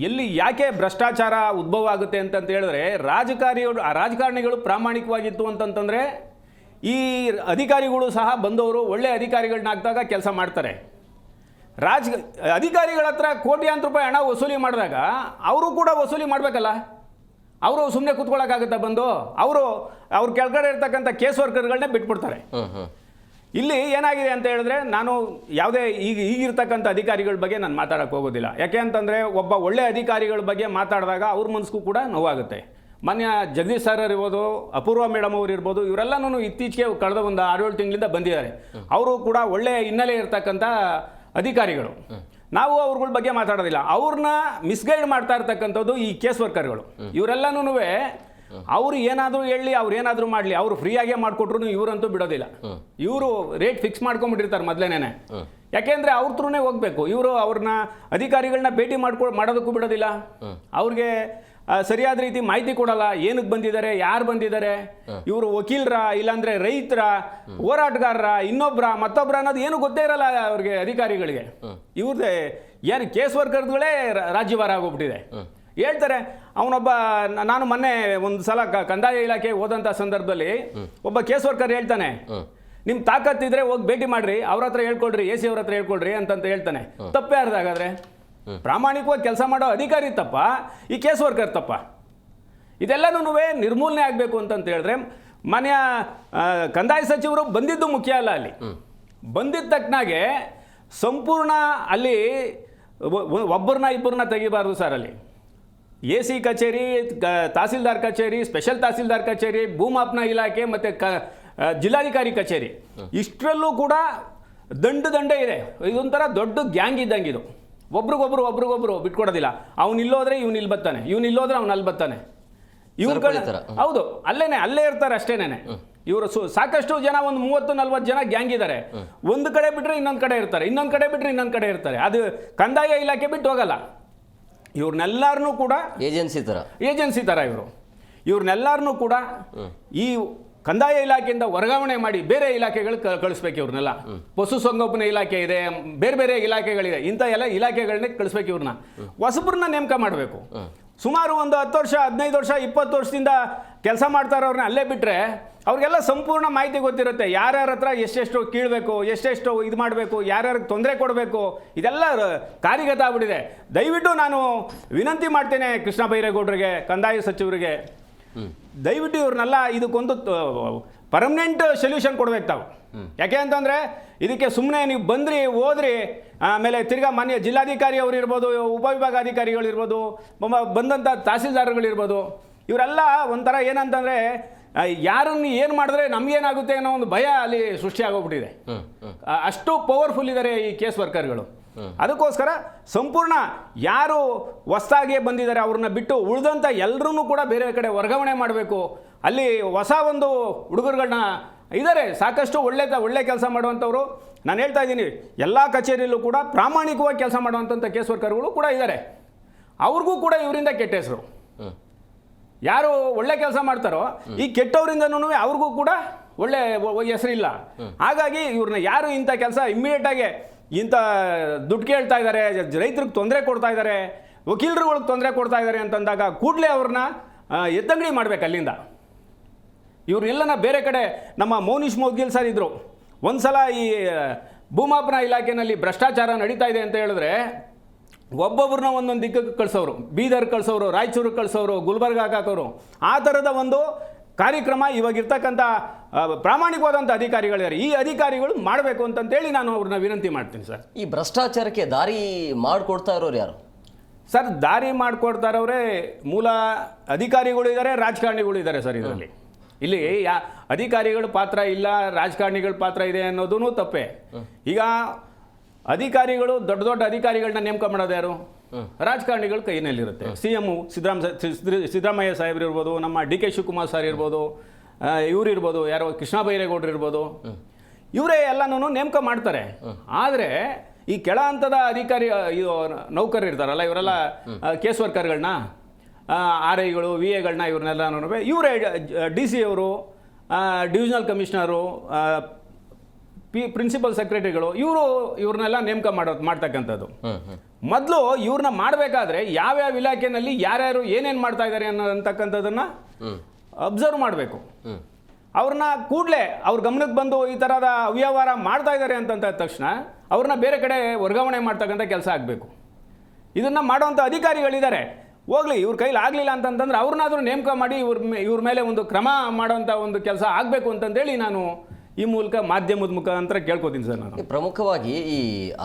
ಎಲ್ಲಿ ಯಾಕೆ ಭ್ರಷ್ಟಾಚಾರ ಉದ್ಭವ ಆಗುತ್ತೆ ಅಂತಂತ ಹೇಳಿದ್ರೆ, ರಾಜಕಾರಣಿಗಳು ಪ್ರಾಮಾಣಿಕವಾಗಿತ್ತು ಅಂತಂತಂದರೆ ಈ ಅಧಿಕಾರಿಗಳು ಸಹ ಬಂದವರು ಒಳ್ಳೆ ಅಧಿಕಾರಿಗಳನ್ನ ಹಾಕಿದಾಗ ಕೆಲಸ ಮಾಡ್ತಾರೆ. ಅಧಿಕಾರಿಗಳ ಹತ್ರ ಕೋಟ್ಯಾಂತರ ರೂಪಾಯಿ ಹಣ ವಸೂಲಿ ಮಾಡಿದಾಗ ಅವರು ಕೂಡ ವಸೂಲಿ ಮಾಡಬೇಕಲ್ಲ. ಅವರು ಸುಮ್ಮನೆ ಕೂತ್ಕೊಳ್ಳೋಕ್ಕಾಗುತ್ತಾ? ಬಂದು ಅವ್ರ ಕೆಳಗಡೆ ಇರ್ತಕ್ಕಂಥ ಕೇಸ್ ವರ್ಕರ್ಗಳನ್ನೇ ಬಿಟ್ಬಿಡ್ತಾರೆ. ಇಲ್ಲಿ ಏನಾಗಿದೆ ಅಂತ ಹೇಳಿದ್ರೆ, ನಾನು ಯಾವುದೇ ಈಗಿರ್ತಕ್ಕಂಥ ಅಧಿಕಾರಿಗಳ ಬಗ್ಗೆ ನಾನು ಮಾತಾಡೋಕ್ಕೆ ಹೋಗೋದಿಲ್ಲ. ಯಾಕೆ ಅಂತಂದರೆ, ಒಬ್ಬ ಒಳ್ಳೆ ಅಧಿಕಾರಿಗಳ ಬಗ್ಗೆ ಮಾತಾಡಿದಾಗ ಅವ್ರ ಮನಸ್ಸಿಗೂ ಕೂಡ ನೋವಾಗುತ್ತೆ. ಮಾನ್ಯ ಜಗದೀಶ್ ಸರ್ ಇರ್ಬೋದು, ಅಪೂರ್ವ ಮೇಡಮ್ ಅವರು ಇರ್ಬೋದು, ಇವರೆಲ್ಲನೂ ಇತ್ತೀಚೆಗೆ ಕಳೆದ ಒಂದು 6-7 ತಿಂಗಳಿಂದ ಬಂದಿದ್ದಾರೆ. ಅವರು ಕೂಡ ಒಳ್ಳೆಯ ಹಿನ್ನೆಲೆ ಇರ್ತಕ್ಕಂಥ ಅಧಿಕಾರಿಗಳು. ನಾವು ಅವ್ರಗಳ ಬಗ್ಗೆ ಮಾತಾಡೋದಿಲ್ಲ. ಅವ್ರನ್ನ ಮಿಸ್ಗೈಡ್ ಮಾಡ್ತಾ ಇರ್ತಕ್ಕಂಥದ್ದು ಈ ಕೇಸ್ ವರ್ಕರ್ಗಳು. ಇವರೆಲ್ಲನೂ ಅವ್ರು ಏನಾದರೂ ಹೇಳಿ, ಅವ್ರು ಏನಾದರೂ ಮಾಡಲಿ, ಅವರು ಫ್ರೀಯಾಗೇ ಮಾಡಿಕೊಟ್ರು ಇವರಂತೂ ಬಿಡೋದಿಲ್ಲ. ಇವರು ರೇಟ್ ಫಿಕ್ಸ್ ಮಾಡ್ಕೊಂಡ್ಬಿಟ್ಟಿರ್ತಾರೆ ಮೊದಲೇನೆ. ಯಾಕೆಂದರೆ ಅವ್ರ ಥ್ರೂನೇ ಹೋಗಬೇಕು. ಇವರು ಅವ್ರನ್ನ ಅಧಿಕಾರಿಗಳನ್ನ ಭೇಟಿ ಮಾಡೋದಕ್ಕೂ ಬಿಡೋದಿಲ್ಲ. ಅವ್ರಿಗೆ ಸರಿಯಾದ ರೀತಿ ಮಾಹಿತಿ ಕೊಡಲ್ಲ. ಏನಕ್ಕೆ ಬಂದಿದ್ದಾರೆ, ಯಾರು ಬಂದಿದ್ದಾರೆ, ಇವರು ವಕೀಲರ, ಇಲ್ಲಾಂದರೆ ರೈತರ, ಹೋರಾಟಗಾರರ, ಮತ್ತೊಬ್ಬರ ಅನ್ನೋದು ಏನು ಗೊತ್ತೇ ಇರಲ್ಲ ಅವ್ರಿಗೆ, ಅಧಿಕಾರಿಗಳಿಗೆ. ಇವ್ರದ್ದೇ ಏನು ಕೇಸ್ ವರ್ಕರ್ಗಳೇ ರಾಜ್ಯಭಾರ ಆಗೋಗ್ಬಿಟ್ಟಿದೆ. ಹೇಳ್ತಾರೆ. ಅವನೊಬ್ಬ, ನಾನು ಮೊನ್ನೆ ಒಂದು ಸಲ ಕಂದಾಯ ಇಲಾಖೆ ಹೋದಂಥ ಸಂದರ್ಭದಲ್ಲಿ ಒಬ್ಬ ಕೇಸ್ ವರ್ಕರ್ ಹೇಳ್ತಾನೆ, ನಿಮ್ಮ ತಾಕತ್ತಿದ್ರೆ ಹೋಗಿ ಭೇಟಿ ಮಾಡ್ರಿ, ಅವ್ರ ಹತ್ರ ಹೇಳ್ಕೊಳ್ರಿ, AC ಅವ್ರ ಹತ್ರ ಹೇಳ್ಕೊಳ್ರಿ ಅಂತಂತ ಹೇಳ್ತಾನೆ. ತಪ್ಪೇ ಅರ್ಧಾಗಾದ್ರೆ? ಪ್ರಾಮಾಣಿಕವಾಗಿ ಕೆಲಸ ಮಾಡೋ ಅಧಿಕಾರಿ ತಪ್ಪ, ಈ ಕೇಸ್ ವರ್ಕರ್ ತಪ್ಪ? ಇದೆಲ್ಲನೂ ನಿರ್ಮೂಲನೆ ಆಗಬೇಕು ಅಂತಂತ ಹೇಳಿದ್ರೆ, ಮಾನ್ಯ ಕಂದಾಯ ಸಚಿವರು ಬಂದಿದ್ದು ಮುಖ್ಯ ಅಲ್ಲ. ಅಲ್ಲಿ ಬಂದಿದ್ದ ತಕ್ಕನಾಗೆ ಸಂಪೂರ್ಣ ಅಲ್ಲಿ ಒಬ್ಬರನ್ನ ಇಬ್ಬರನ್ನ ತೆಗಿಬಾರ್ದು ಸರ್. ಅಲ್ಲಿ AC ಕಚೇರಿ, ತಹಸೀಲ್ದಾರ್ ಕಚೇರಿ, ಸ್ಪೆಷಲ್ ತಹಸೀಲ್ದಾರ್ ಕಚೇರಿ, ಭೂಮಾಪನ ಇಲಾಖೆ ಮತ್ತು ಜಿಲ್ಲಾಧಿಕಾರಿ ಕಚೇರಿ, ಇಷ್ಟರಲ್ಲೂ ಕೂಡ ದಂಡೆ ಇದೆ. ಇದೊಂಥರ ದೊಡ್ಡ ಗ್ಯಾಂಗ್ ಇದ್ದಂಗೆ ಇದು. ಒಬ್ರಿಗೊಬ್ರು ಬಿಟ್ಕೊಡೋದಿಲ್ಲ. ಅವ್ನು ಇಲ್ಲೋದ್ರೆ ಇವ್ನು ಇಲ್ಲಿ ಬರ್ತಾನೆ, ಇವ್ನು ಇಲ್ಲೋದ್ರೆ ಅವ್ನು ಅಲ್ಲಿ ಬರ್ತಾನೆ. ಹೌದು, ಅಲ್ಲೇ ಇರ್ತಾರೆ ಅಷ್ಟೇನೆ. ಇವರು ಸಾಕಷ್ಟು ಜನ, ಒಂದು 30-40 ಜನ ಗ್ಯಾಂಗ್ ಇದ್ದಾರೆ. ಒಂದು ಕಡೆ ಬಿಟ್ಟರೆ ಇನ್ನೊಂದು ಕಡೆ ಇರ್ತಾರೆ, ಇನ್ನೊಂದು ಕಡೆ ಬಿಟ್ಟರೆ ಇನ್ನೊಂದು ಕಡೆ ಇರ್ತಾರೆ. ಅದು ಕಂದಾಯ ಇಲಾಖೆ ಬಿಟ್ಟು ಹೋಗಲ್ಲ. ಇವ್ರನ್ನೆಲ್ಲರನ್ನೂ ಕೂಡ ಏಜೆನ್ಸಿ ಥರ ಇವ್ರನ್ನೆಲ್ಲರನ್ನೂ ಕೂಡ ಈ ಕಂದಾಯ ಇಲಾಖೆಯಿಂದ ವರ್ಗಾವಣೆ ಮಾಡಿ ಬೇರೆ ಇಲಾಖೆಗಳು ಕಳಿಸ್ಬೇಕು. ಇವ್ರನ್ನೆಲ್ಲ ಪಶುಸಂಗೋಪನೆ ಇಲಾಖೆ ಇದೆ, ಬೇರೆ ಇಲಾಖೆಗಳಿದೆ. ಇಂಥ ಎಲ್ಲ ಇಲಾಖೆಗಳನ್ನೇ ಕಳಿಸ್ಬೇಕು. ಇವ್ರನ್ನ ಹೊಸಬ್ರನ್ನ ನೇಮಕ ಮಾಡಬೇಕು. ಸುಮಾರು ಒಂದು 10 ವರ್ಷ, 15 ವರ್ಷ, 20 ವರ್ಷದಿಂದ ಕೆಲಸ ಮಾಡ್ತಾ ಇರೋರನ್ನ ಅಲ್ಲೇ ಬಿಟ್ಟರೆ ಅವ್ರಿಗೆಲ್ಲ ಸಂಪೂರ್ಣ ಮಾಹಿತಿ ಗೊತ್ತಿರುತ್ತೆ. ಯಾರ್ಯಾರ ಹತ್ರ ಎಷ್ಟೆಷ್ಟು ಕೀಳಬೇಕು, ಎಷ್ಟೆಷ್ಟು ಇದು ಮಾಡಬೇಕು, ಯಾರ್ಯಾರಿಗೆ ತೊಂದರೆ ಕೊಡಬೇಕು, ಇದೆಲ್ಲ ಕಾರ್ಯಗತ ಆಗ್ಬಿಟ್ಟಿದೆ. ದಯವಿಟ್ಟು ನಾನು ವಿನಂತಿ ಮಾಡ್ತೇನೆ ಕೃಷ್ಣ ಬೈರೇಗೌಡರಿಗೆ, ಕಂದಾಯ ಸಚಿವರಿಗೆ, ದಯವಿಟ್ಟು ಇವ್ರನ್ನೆಲ್ಲ ಇದಕ್ಕೊಂದು ಪರ್ಮನೆಂಟ್ ಸೊಲ್ಯೂಷನ್ ಕೊಡ್ಬೇಕು ತಾವು. ಯಾಕೆ ಅಂತಂದರೆ ಇದಕ್ಕೆ ಸುಮ್ಮನೆ ನೀವು ಬಂದ್ರಿ ಹೋದ್ರಿ, ಆಮೇಲೆ ತಿರ್ಗಾ ಮಾನ್ಯ ಜಿಲ್ಲಾಧಿಕಾರಿ ಅವರು ಇರ್ಬೋದು, ಉಪವಿಭಾಗಾಧಿಕಾರಿಗಳಿರ್ಬೋದು, ಬಂದಂಥ ತಹಸೀಲ್ದಾರ್ಗಳಿರ್ಬೋದು, ಇವರೆಲ್ಲ ಒಂಥರ ಏನಂತಂದರೆ ಯಾರನ್ನು ಏನು ಮಾಡಿದ್ರೆ ನಮಗೇನಾಗುತ್ತೆ ಅನ್ನೋ ಒಂದು ಭಯ ಅಲ್ಲಿ ಸೃಷ್ಟಿಯಾಗೋಗ್ಬಿಟ್ಟಿದೆ. ಅಷ್ಟು ಪವರ್ಫುಲ್ ಇದ್ದಾರೆ ಈ ಕೇಸ್ ವರ್ಕರ್ಗಳು. ಅದಕ್ಕೋಸ್ಕರ ಸಂಪೂರ್ಣ ಯಾರು ಹೊಸದಾಗಿ ಬಂದಿದ್ದಾರೆ ಅವ್ರನ್ನ ಬಿಟ್ಟು ಉಳಿದಂಥ ಎಲ್ಲರೂ ಕೂಡ ಬೇರೆ ಕಡೆ ವರ್ಗಾವಣೆ ಮಾಡಬೇಕು. ಅಲ್ಲಿ ಹೊಸ ಒಂದು ಹುಡುಗರುಗಳನ್ನ ಇದ್ದಾರೆ, ಸಾಕಷ್ಟು ಒಳ್ಳೆ ಕೆಲಸ ಮಾಡುವಂಥವ್ರು. ನಾನು ಹೇಳ್ತಾ ಇದ್ದೀನಿ, ಎಲ್ಲ ಕಚೇರಿಯಲ್ಲೂ ಕೂಡ ಪ್ರಾಮಾಣಿಕವಾಗಿ ಕೆಲಸ ಮಾಡುವಂಥ ಕೇಸ್ ವರ್ಕರ್ಗಳು ಕೂಡ ಇದ್ದಾರೆ. ಅವ್ರಿಗೂ ಕೂಡ ಇವರಿಂದ ಕೆಟ್ಟ ಹೆಸರು. ಯಾರು ಒಳ್ಳೆ ಕೆಲಸ ಮಾಡ್ತಾರೋ ಈ ಕೆಟ್ಟವರಿಂದನೂ ಅವ್ರಿಗೂ ಕೂಡ ಒಳ್ಳೆ ಹೆಸರಿಲ್ಲ. ಹಾಗಾಗಿ ಇವ್ರನ್ನ ಯಾರು ಇಂಥ ಕೆಲಸ ಇಮ್ಮಿಡಿಯೇಟಾಗಿ ಇಂಥ ದುಡ್ಡು ಕೇಳ್ತಾ ಇದ್ದಾರೆ, ರೈತರಿಗೆ ತೊಂದರೆ ಕೊಡ್ತಾ ಇದ್ದಾರೆ, ವಕೀಲರುಗಳಿಗೆ ತೊಂದರೆ ಕೊಡ್ತಾ ಇದ್ದಾರೆ ಅಂತಂದಾಗ ಕೂಡಲೇ ಅವ್ರನ್ನ ಎತ್ತಂಗಡಿ ಮಾಡ್ಬೇಕು ಅಲ್ಲಿಂದ. ಇವ್ರನ್ನೆಲ್ಲನ ಬೇರೆ ಕಡೆ, ನಮ್ಮ ಮೌನೀಶ್ ಮೌದ್ಗಿಲ್ ಸರ್ ಇದ್ದರು. ಒಂದು ಸಲ ಈ ಭೂಮಾಪನ ಇಲಾಖೆಯಲ್ಲಿ ಭ್ರಷ್ಟಾಚಾರ ನಡೀತಾ ಇದೆ ಅಂತ ಹೇಳಿದ್ರೆ ಒಬ್ಬೊಬ್ಬರನ್ನ ಒಂದೊಂದು ದಿಕ್ಕಕ್ಕೆ ಕಳಿಸೋರು. ಬೀದರ್ ಕಳಿಸೋರು, ರಾಯಚೂರಿಗೆ ಕಳಿಸೋರು, ಗುಲ್ಬರ್ಗಾಗೆ ಹಾಕೋರು. ಆ ಥರದ ಒಂದು ಕಾರ್ಯಕ್ರಮ ಇವಾಗಿರ್ತಕ್ಕಂಥ ಪ್ರಾಮಾಣಿಕವಾದಂಥ ಅಧಿಕಾರಿಗಳಿದ್ದಾರೆ. ಈ ಅಧಿಕಾರಿಗಳು ಮಾಡಬೇಕು ಅಂತಂತೇಳಿ ನಾನು ಅವ್ರನ್ನ ವಿನಂತಿ ಮಾಡ್ತೀನಿ ಸರ್. ಈ ಭ್ರಷ್ಟಾಚಾರಕ್ಕೆ ದಾರಿ ಮಾಡಿಕೊಡ್ತಾ ಇರೋರು ಯಾರು ಸರ್? ದಾರಿ ಮಾಡಿಕೊಡ್ತಾ ಇರೋರೇ ಮೂಲ ಅಧಿಕಾರಿಗಳು ಇದ್ದಾರೆ, ರಾಜಕಾರಣಿಗಳು ಇದ್ದಾರೆ ಸರ್. ಇದರಲ್ಲಿ ಇಲ್ಲಿ ಅಧಿಕಾರಿಗಳ ಪಾತ್ರ ಇಲ್ಲ, ರಾಜಕಾರಣಿಗಳ ಪಾತ್ರ ಇದೆ ಅನ್ನೋದೂ ತಪ್ಪೇ. ಈಗ ಅಧಿಕಾರಿಗಳು ದೊಡ್ಡ ದೊಡ್ಡ ಅಧಿಕಾರಿಗಳನ್ನ ನೇಮಕ ಮಾಡೋದು ಯಾರು? ರಾಜಕಾರಣಿಗಳ ಕೈನಲ್ಲಿರುತ್ತೆ. CM ಸಿದ್ದರಾಮಯ್ಯ ಸಾಹೇಬ್ರು ಇರ್ಬೋದು, ನಮ್ಮ DK ಶಿವಕುಮಾರ್ ಸರ್ ಇರ್ಬೋದು, ಇವ್ರು ಇರ್ಬೋದು, ಯಾರೋ ಕೃಷ್ಣ ಬೈರೇಗೌಡರು ಇರ್ಬೋದು, ಇವರೇ ಎಲ್ಲನೂ ನೇಮಕ ಮಾಡ್ತಾರೆ. ಆದರೆ ಈ ಕೆಳ ಹಂತದ ಅಧಿಕಾರಿ ನೌಕರರು ಇರ್ತಾರಲ್ಲ, ಇವರೆಲ್ಲ ಕೇಸ್ ವರ್ಕರ್ಗಳನ್ನ, RIಗಳು, VAಗಳನ್ನ, ಇವ್ರನ್ನೆಲ್ಲ ಇವರೇ DC ಅವರು, ಡಿವಿಷನಲ್ ಕಮಿಷನರು, ಪ್ರಿನ್ಸಿಪಲ್ ಸೆಕ್ರೆಟರಿಗಳು, ಇವ್ರನ್ನೆಲ್ಲ ನೇಮಕ ಮಾಡ್ತಕ್ಕಂಥದ್ದು. ಮೊದಲು ಇವ್ರನ್ನ ಮಾಡಬೇಕಾದ್ರೆ ಯಾವ್ಯಾವ ಇಲಾಖೆನಲ್ಲಿ ಯಾರ್ಯಾರು ಏನೇನು ಮಾಡ್ತಾ ಇದ್ದಾರೆ ಅಂತಕ್ಕಂಥದ್ದನ್ನು ಅಬ್ಸರ್ವ್ ಮಾಡಬೇಕು. ಅವ್ರನ್ನ ಕೂಡಲೇ ಅವ್ರ ಗಮನಕ್ಕೆ ಬಂದು ಈ ಥರದ ಅವ್ಯವಹಾರ ಮಾಡ್ತಾ ಇದ್ದಾರೆ ಅಂತಂದ ತಕ್ಷಣ ಅವ್ರನ್ನ ಬೇರೆ ಕಡೆ ವರ್ಗಾವಣೆ ಮಾಡ್ತಕ್ಕಂಥ ಕೆಲಸ ಆಗಬೇಕು. ಇದನ್ನು ಮಾಡೋವಂಥ ಅಧಿಕಾರಿಗಳಿದ್ದಾರೆ. ಹೋಗಲಿ, ಇವ್ರ ಕೈಲಿ ಆಗಲಿಲ್ಲ ಅಂತಂತಂದ್ರೆ ಅವ್ರನ್ನಾದರೂ ನೇಮಕ ಮಾಡಿ ಇವ್ರ ಮೇಲೆ ಒಂದು ಕ್ರಮ ಮಾಡೋವಂಥ ಒಂದು ಕೆಲಸ ಆಗಬೇಕು ಅಂತಂದೇಳಿ ನಾನು ಈ ಮೂಲಕ ಮಾಧ್ಯಮದ ಮುಖಾಂತರ ಕೇಳ್ಕೊತೀನಿ ಸರ್. ನಾನು ಪ್ರಮುಖವಾಗಿ ಈ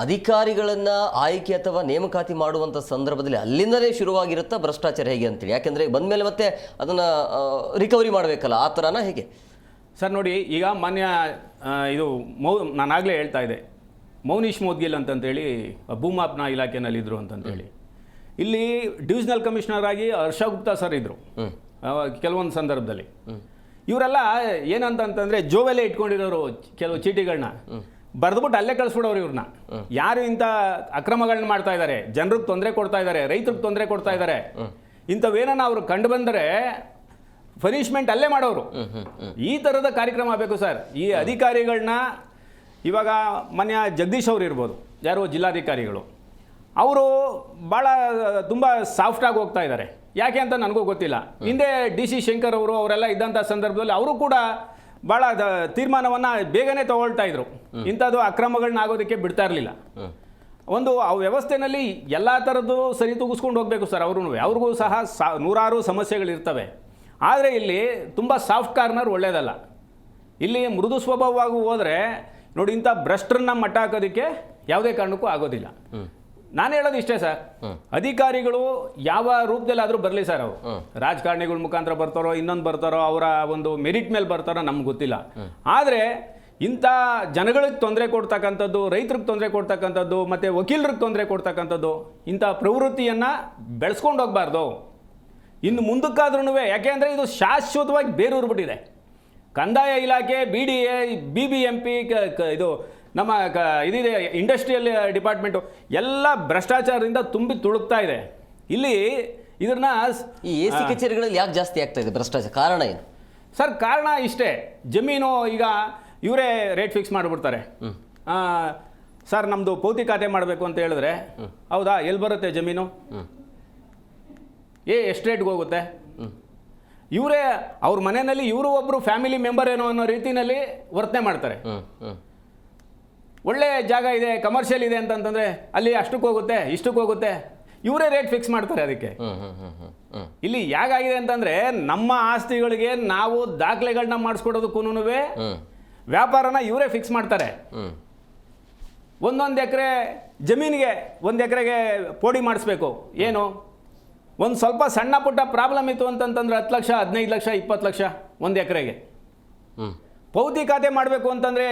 ಅಧಿಕಾರಿಗಳನ್ನ ಆಯ್ಕೆ ಅಥವಾ ನೇಮಕಾತಿ ಮಾಡುವಂಥ ಸಂದರ್ಭದಲ್ಲಿ ಅಲ್ಲಿಂದಲೇ ಶುರುವಾಗಿರುತ್ತಾ ಭ್ರಷ್ಟಾಚಾರ ಹೇಗೆ ಅಂತೇಳಿ? ಯಾಕೆಂದರೆ ಬಂದಮೇಲೆ ಮತ್ತೆ ಅದನ್ನು ರಿಕವರಿ ಮಾಡಬೇಕಲ್ಲ, ಆ ಥರನ ಹೇಗೆ ಸರ್? ನೋಡಿ, ಈಗ ಮಾನ್ಯ ಇದು ನಾನಾಗಲೇ ಹೇಳ್ತಾ ಇದ್ದೆ, ಮೌನೀಶ್ ಮೋದ್ಗಿಲ್ ಅಂತಂತೇಳಿ ಭೂಮಾಪನ ಇಲಾಖೆನಲ್ಲಿದ್ದರು ಅಂತಂತೇಳಿ. ಇಲ್ಲಿ ಡಿವಿಷನಲ್ ಕಮಿಷನರ್ ಆಗಿ ಹರ್ಷ ಗುಪ್ತಾ ಸರ್ ಇದ್ದರು ಕೆಲವೊಂದು ಸಂದರ್ಭದಲ್ಲಿ. ಇವರೆಲ್ಲ ಏನಂತಂತಂದರೆ ಜೋವೆಲ್ಲೇ ಇಟ್ಕೊಂಡಿರೋರು ಕೆಲವು ಚೀಟಿಗಳನ್ನ ಬರೆದ್ಬಿಟ್ಟು ಅಲ್ಲೇ ಕಳಿಸ್ಬಿಡೋರು ಇವ್ರನ್ನ. ಯಾರು ಇಂಥ ಅಕ್ರಮಗಳನ್ನ ಮಾಡ್ತಾ ಇದ್ದಾರೆ, ಜನರಿಗೆ ತೊಂದರೆ ಕೊಡ್ತಾ ಇದ್ದಾರೆ, ರೈತರಿಗೆ ತೊಂದರೆ ಕೊಡ್ತಾ ಇದ್ದಾರೆ, ಇಂಥವೇನ ಅವರು ಕಂಡು ಬಂದರೆ ಪನಿಷ್ಮೆಂಟ್ ಅಲ್ಲೇ ಮಾಡೋರು. ಈ ಥರದ ಕಾರ್ಯಕ್ರಮ ಆಗಬೇಕು ಸರ್. ಈ ಅಧಿಕಾರಿಗಳನ್ನ ಇವಾಗ ಮಾನ್ಯ ಜಗದೀಶ್ ಅವರು ಇರ್ಬೋದು, ಯಾರು ಜಿಲ್ಲಾಧಿಕಾರಿಗಳು, ಅವರು ಭಾಳ ತುಂಬ ಸಾಫ್ಟಾಗಿ ಹೋಗ್ತಾ ಇದ್ದಾರೆ. ಯಾಕೆ ಅಂತ ನನಗೂ ಗೊತ್ತಿಲ್ಲ. ಹಿಂದೆ DC ಶಂಕರ್ ಅವರು ಅವರೆಲ್ಲ ಇದ್ದಂಥ ಸಂದರ್ಭದಲ್ಲಿ ಅವರು ಕೂಡ ಭಾಳ ತೀರ್ಮಾನವನ್ನು ಬೇಗನೆ ತಗೊಳ್ತಾ ಇದ್ರು. ಇಂಥದ್ದು ಅಕ್ರಮಗಳನ್ನ ಆಗೋದಕ್ಕೆ ಬಿಡ್ತಾ ಇರಲಿಲ್ಲ. ಒಂದು ಆ ವ್ಯವಸ್ಥೆಯಲ್ಲಿ ಎಲ್ಲ ಥರದ್ದು ಸರಿ ತೂಗಿಸ್ಕೊಂಡು ಹೋಗಬೇಕು ಸರ್. ಅವ್ರಿಗೂ ಸಹ ನೂರಾರು ಸಮಸ್ಯೆಗಳಿರ್ತವೆ. ಆದರೆ ಇಲ್ಲಿ ತುಂಬ ಸಾಫ್ಟ್ ಕಾರ್ನರ್ ಒಳ್ಳೆಯದಲ್ಲ. ಇಲ್ಲಿ ಮೃದು ಸ್ವಭಾವವಾಗಿ ಹೋದರೆ ನೋಡಿ, ಇಂಥ ಭ್ರಷ್ಟರನ್ನ ಮಟ್ಟ ಹಾಕೋದಕ್ಕೆ ಯಾವುದೇ ಕಾರಣಕ್ಕೂ ಆಗೋದಿಲ್ಲ. ನಾನು ಹೇಳೋದು ಇಷ್ಟೇ ಸರ್, ಅಧಿಕಾರಿಗಳು ಯಾವ ರೂಪದಲ್ಲಾದರೂ ಬರಲಿ ಸರ್, ಅವರು ರಾಜಕಾರಣಿಗಳ ಮುಖಾಂತರ ಬರ್ತಾರೋ, ಇನ್ನೊಂದು ಬರ್ತಾರೋ, ಅವರ ಒಂದು ಮೆರಿಟ್ ಮೇಲೆ ಬರ್ತಾರೋ ನಮ್ಗೆ ಗೊತ್ತಿಲ್ಲ. ಆದರೆ ಇಂಥ ಜನಗಳಿಗೆ ತೊಂದರೆ ಕೊಡ್ತಕ್ಕಂಥದ್ದು, ರೈತರಿಗೆ ತೊಂದರೆ ಕೊಡ್ತಕ್ಕಂಥದ್ದು, ಮತ್ತು ವಕೀಲರಿಗೆ ತೊಂದರೆ ಕೊಡ್ತಕ್ಕಂಥದ್ದು, ಇಂಥ ಪ್ರವೃತ್ತಿಯನ್ನು ಬೆಳೆಸ್ಕೊಂಡು ಹೋಗಬಾರ್ದು. ಇನ್ನು ಮುಂದಕ್ಕಾದ್ರೂ, ಯಾಕೆ ಅಂದರೆ ಇದು ಶಾಶ್ವತವಾಗಿ ಬೇರೂರ್ಬಿಟ್ಟಿದೆ. ಕಂದಾಯ ಇಲಾಖೆ, BDA, BBMP, ಇದು ನಮ್ಮ ಇದಿದೆ ಇಂಡಸ್ಟ್ರಿಯಲ್ ಡಿಪಾರ್ಟ್ಮೆಂಟು, ಎಲ್ಲ ಭ್ರಷ್ಟಾಚಾರದಿಂದ ತುಂಬಿ ತುಳುಕ್ತಾ ಇದೆ. ಇಲ್ಲಿ ಇದನ್ನ ಈ AC ಕಚೇರಿಗಳಲ್ಲಿ ಯಾಕೆ ಜಾಸ್ತಿ ಆಗ್ತಾ ಇದೆ ಭ್ರಷ್ಟಾಚಾರ? ಕಾರಣ ಏನು ಸರ್? ಕಾರಣ ಇಷ್ಟೇ, ಜಮೀನು ಈಗ ಇವರೇ ರೇಟ್ ಫಿಕ್ಸ್ ಮಾಡಿಬಿಡ್ತಾರೆ. ಸರ್ ನಮ್ಮದು ಪೌತಿ ಖಾತೆ ಮಾಡಬೇಕು ಅಂತ ಹೇಳಿದ್ರೆ, ಹೌದಾ, ಎಲ್ಲಿ ಬರುತ್ತೆ ಜಮೀನು? ಎಷ್ಟು ರೇಟ್ಗೆ ಹೋಗುತ್ತೆ? ಇವರೇ ಅವ್ರ ಮನೆಯಲ್ಲಿ ಇವರು ಒಬ್ಬರು ಫ್ಯಾಮಿಲಿ ಮೆಂಬರ್ ಏನೋ ಅನ್ನೋ ರೀತಿಯಲ್ಲಿ ವರ್ತನೆ ಮಾಡ್ತಾರೆ. ಒಳ್ಳೆ ಜಾಗ ಇದೆ, ಕಮರ್ಷಿಯಲ್ ಇದೆ ಅಂತಂತಂದರೆ ಅಲ್ಲಿ ಅಷ್ಟಕ್ಕೆ ಹೋಗುತ್ತೆ, ಇಷ್ಟಕ್ಕೆ ಹೋಗುತ್ತೆ, ಇವರೇ ರೇಟ್ ಫಿಕ್ಸ್ ಮಾಡ್ತಾರೆ ಅದಕ್ಕೆ. ಇಲ್ಲಿ ಯಾಕಾಗಿದೆ ಅಂತಂದರೆ, ನಮ್ಮ ಆಸ್ತಿಗಳಿಗೆ ನಾವು ದಾಖಲೆಗಳನ್ನ ಮಾಡಿಸ್ಕೊಡೋದಕ್ಕೂ ವ್ಯಾಪಾರನ ಇವರೇ ಫಿಕ್ಸ್ ಮಾಡ್ತಾರೆ. ಒಂದೊಂದು ಎಕರೆ ಜಮೀನಿಗೆ 1 ಎಕರೆಗೆ ಪೋಡಿ ಮಾಡಿಸ್ಬೇಕು. ಏನು ಒಂದು ಸ್ವಲ್ಪ ಸಣ್ಣ ಪುಟ್ಟ ಪ್ರಾಬ್ಲಮ್ ಇತ್ತು ಅಂತಂತಂದ್ರೆ 10 ಲಕ್ಷ, 15 ಲಕ್ಷ, 20 ಲಕ್ಷ 1 ಎಕರೆಗೆ. ಪೌತಿ ಖಾತೆ ಮಾಡಬೇಕು ಅಂತಂದರೆ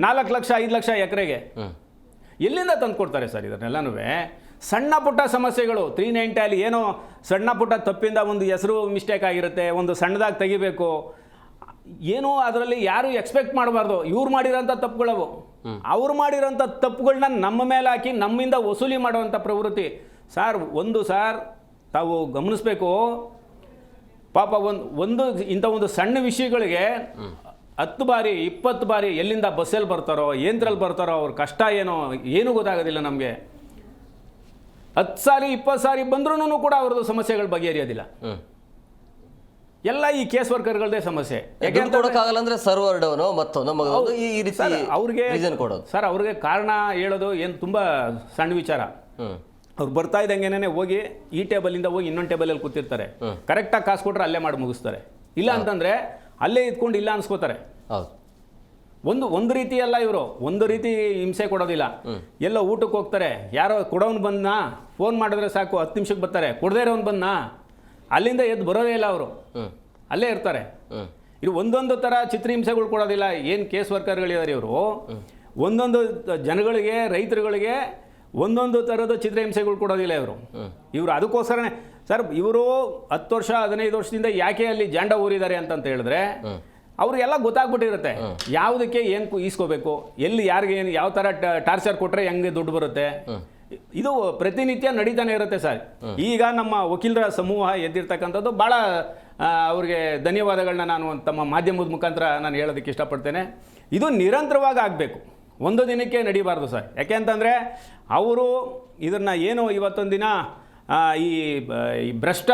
4 ಲಕ್ಷ, 5 ಲಕ್ಷ ಎಕರೆಗೆ. ಎಲ್ಲಿಂದ ತಂದು ಕೊಡ್ತಾರೆ ಸರ್ ಇದನ್ನೆಲ್ಲನೂ? ಸಣ್ಣ ಪುಟ್ಟ ಸಮಸ್ಯೆಗಳು 390 ಅಲ್ಲಿ ಏನೋ ಸಣ್ಣ ಪುಟ್ಟ ತಪ್ಪಿಂದ ಒಂದು ಹೆಸರು ಮಿಸ್ಟೇಕ್ ಆಗಿರುತ್ತೆ, ಒಂದು ಸಣ್ಣದಾಗಿ ತೆಗಿಬೇಕು, ಏನೋ ಅದರಲ್ಲಿ ಯಾರು ಎಕ್ಸ್ಪೆಕ್ಟ್ ಮಾಡಬಾರ್ದು. ಇವ್ರು ಮಾಡಿರೋಂಥ ತಪ್ಪುಗಳವು, ಅವ್ರು ಮಾಡಿರೋಂಥ ತಪ್ಪುಗಳನ್ನ ನಮ್ಮ ಮೇಲೆ ಹಾಕಿ ನಮ್ಮಿಂದ ವಸೂಲಿ ಮಾಡುವಂಥ ಪ್ರವೃತ್ತಿ ಸರ್. ತಾವು ಗಮನಿಸಬೇಕು. ಪಾಪ ಇಂಥ ಒಂದು ಸಣ್ಣ ವಿಷಯಗಳಿಗೆ 10 ಬಾರಿ 20 ಬಾರಿ ಎಲ್ಲಿಂದ ಬಸ್ಸಲ್ಲಿ ಬರ್ತಾರೋ, ಯಂತ್ರಲ್ಲಿ ಬರ್ತಾರೋ, ಅವ್ರ ಕಷ್ಟ ಏನೂ ಗೊತ್ತಾಗೋದಿಲ್ಲ ನಮಗೆ. 10 ಸಾರಿ 20 ಸಾರಿ ಬಂದ್ರೂ ಕೂಡ ಅವ್ರದ್ದು ಸಮಸ್ಯೆಗಳು ಬಗೆಹರಿಯೋದಿಲ್ಲ. ಎಲ್ಲ ಈ ಕೇಸ್ ವರ್ಕರ್ಗಳದೇ ಸಮಸ್ಯೆ. ಕೊಡೋಕ್ಕಾಗಲ್ಲ ಅಂದ್ರೆ ಸರ್ವರ್ ಡೌನು ಮತ್ತೊಂದು ಈ ರೀತಿ ಅವ್ರಿಗೆ ರೀಸನ್ ಕೊಡೋದು ಸರ್. ಅವ್ರಿಗೆ ಕಾರಣ ಹೇಳೋದು ಏನು ತುಂಬ ಸಣ್ಣ ವಿಚಾರ. ಅವ್ರು ಬರ್ತಾ ಇದ್ದಂಗೆನೇ ಹೋಗಿ ಈ ಟೇಬಲಿಂದ ಹೋಗಿ ಇನ್ನೊಂದು ಟೇಬಲಲ್ಲಿ ಕೂತಿರ್ತಾರೆ. ಕರೆಕ್ಟಾಗಿ ಕಾಸು ಕೊಟ್ಟರೆ ಅಲ್ಲೇ ಮಾಡಿ ಮುಗಿಸ್ತಾರೆ. ಇಲ್ಲ ಅಂತಂದರೆ ಅಲ್ಲೇ ಇದ್ಕೊಂಡು ಇಲ್ಲ ಅನ್ಸ್ಕೋತಾರೆ. ಹೌದು. ಒಂದು ರೀತಿ ಅಲ್ಲ, ಇವರು ಒಂದು ರೀತಿ ಹಿಂಸೆ ಕೊಡೋದಿಲ್ಲ. ಎಲ್ಲ ಊಟಕ್ಕೆ ಹೋಗ್ತಾರೆ, ಯಾರೋ ಕೊಡೋನು ಬಂದ ಫೋನ್ ಮಾಡಿದ್ರೆ ಸಾಕು 10 ನಿಮಿಷಕ್ಕೆ ಬರ್ತಾರೆ, ಕೊಡದೇ ಇರೋನು ಬಂದ ಅಲ್ಲಿಂದ ಎದ್ದು ಬರೋದೇ ಇಲ್ಲ ಅವರು, ಅಲ್ಲೇ ಇರ್ತಾರೆ. ಇದು ಒಂದೊಂದು ಥರ ಚಿತ್ರಹಿಂಸೆಗಳು ಕೊಡೋದಿಲ್ಲ. ಏನು ಕೇಸ್ ವರ್ಕರ್ಗಳಿದ್ದಾರೆ ಇವರು, ಒಂದೊಂದು ಜನಗಳಿಗೆ, ರೈತರುಗಳಿಗೆ ಒಂದೊಂದು ಥರದ ಚಿತ್ರಹಿಂಸೆಗಳು ಕೊಡೋದಿಲ್ಲ ಇವರು ಅದಕ್ಕೋಸ್ಕರನೇ ಸರ್, ಇವರು 10 ವರ್ಷ 15 ವರ್ಷದಿಂದ ಯಾಕೆ ಅಲ್ಲಿ ಜಾಂಡ ಊರಿದ್ದಾರೆ ಅಂತ ಹೇಳಿದ್ರೆ ಅವ್ರಿಗೆಲ್ಲ ಗೊತ್ತಾಗ್ಬಿಟ್ಟಿರುತ್ತೆ ಯಾವುದಕ್ಕೆ ಏನು ಈಸ್ಕೋಬೇಕು, ಎಲ್ಲಿ ಯಾರಿಗೆ ಏನು ಯಾವ ಥರ ಟಾರ್ಚರ್ ಕೊಟ್ಟರೆ ಹೆಂಗೆ ದುಡ್ಡು ಬರುತ್ತೆ. ಇದು ಪ್ರತಿನಿತ್ಯ ನಡೀತಾನೆ ಇರುತ್ತೆ ಸರ್. ಈಗ ನಮ್ಮ ವಕೀಲರ ಸಮೂಹ ಎದ್ದಿರ್ತಕ್ಕಂಥದ್ದು ಭಾಳ ಅವ್ರಿಗೆ ಧನ್ಯವಾದಗಳನ್ನ ನಾನು ತಮ್ಮ ಮಾಧ್ಯಮದ ಮುಖಾಂತರ ನಾನು ಹೇಳೋದಕ್ಕೆ ಇಷ್ಟಪಡ್ತೇನೆ. ಇದು ನಿರಂತರವಾಗಿ ಆಗಬೇಕು, ಒಂದು ದಿನಕ್ಕೆ ನಡೀಬಾರ್ದು ಸರ್. ಯಾಕೆ ಅಂತಂದರೆ ಅವರು ಇದನ್ನು ಏನು ಇವತ್ತೊಂದು ದಿನ ಈ ಭ್ರಷ್ಟ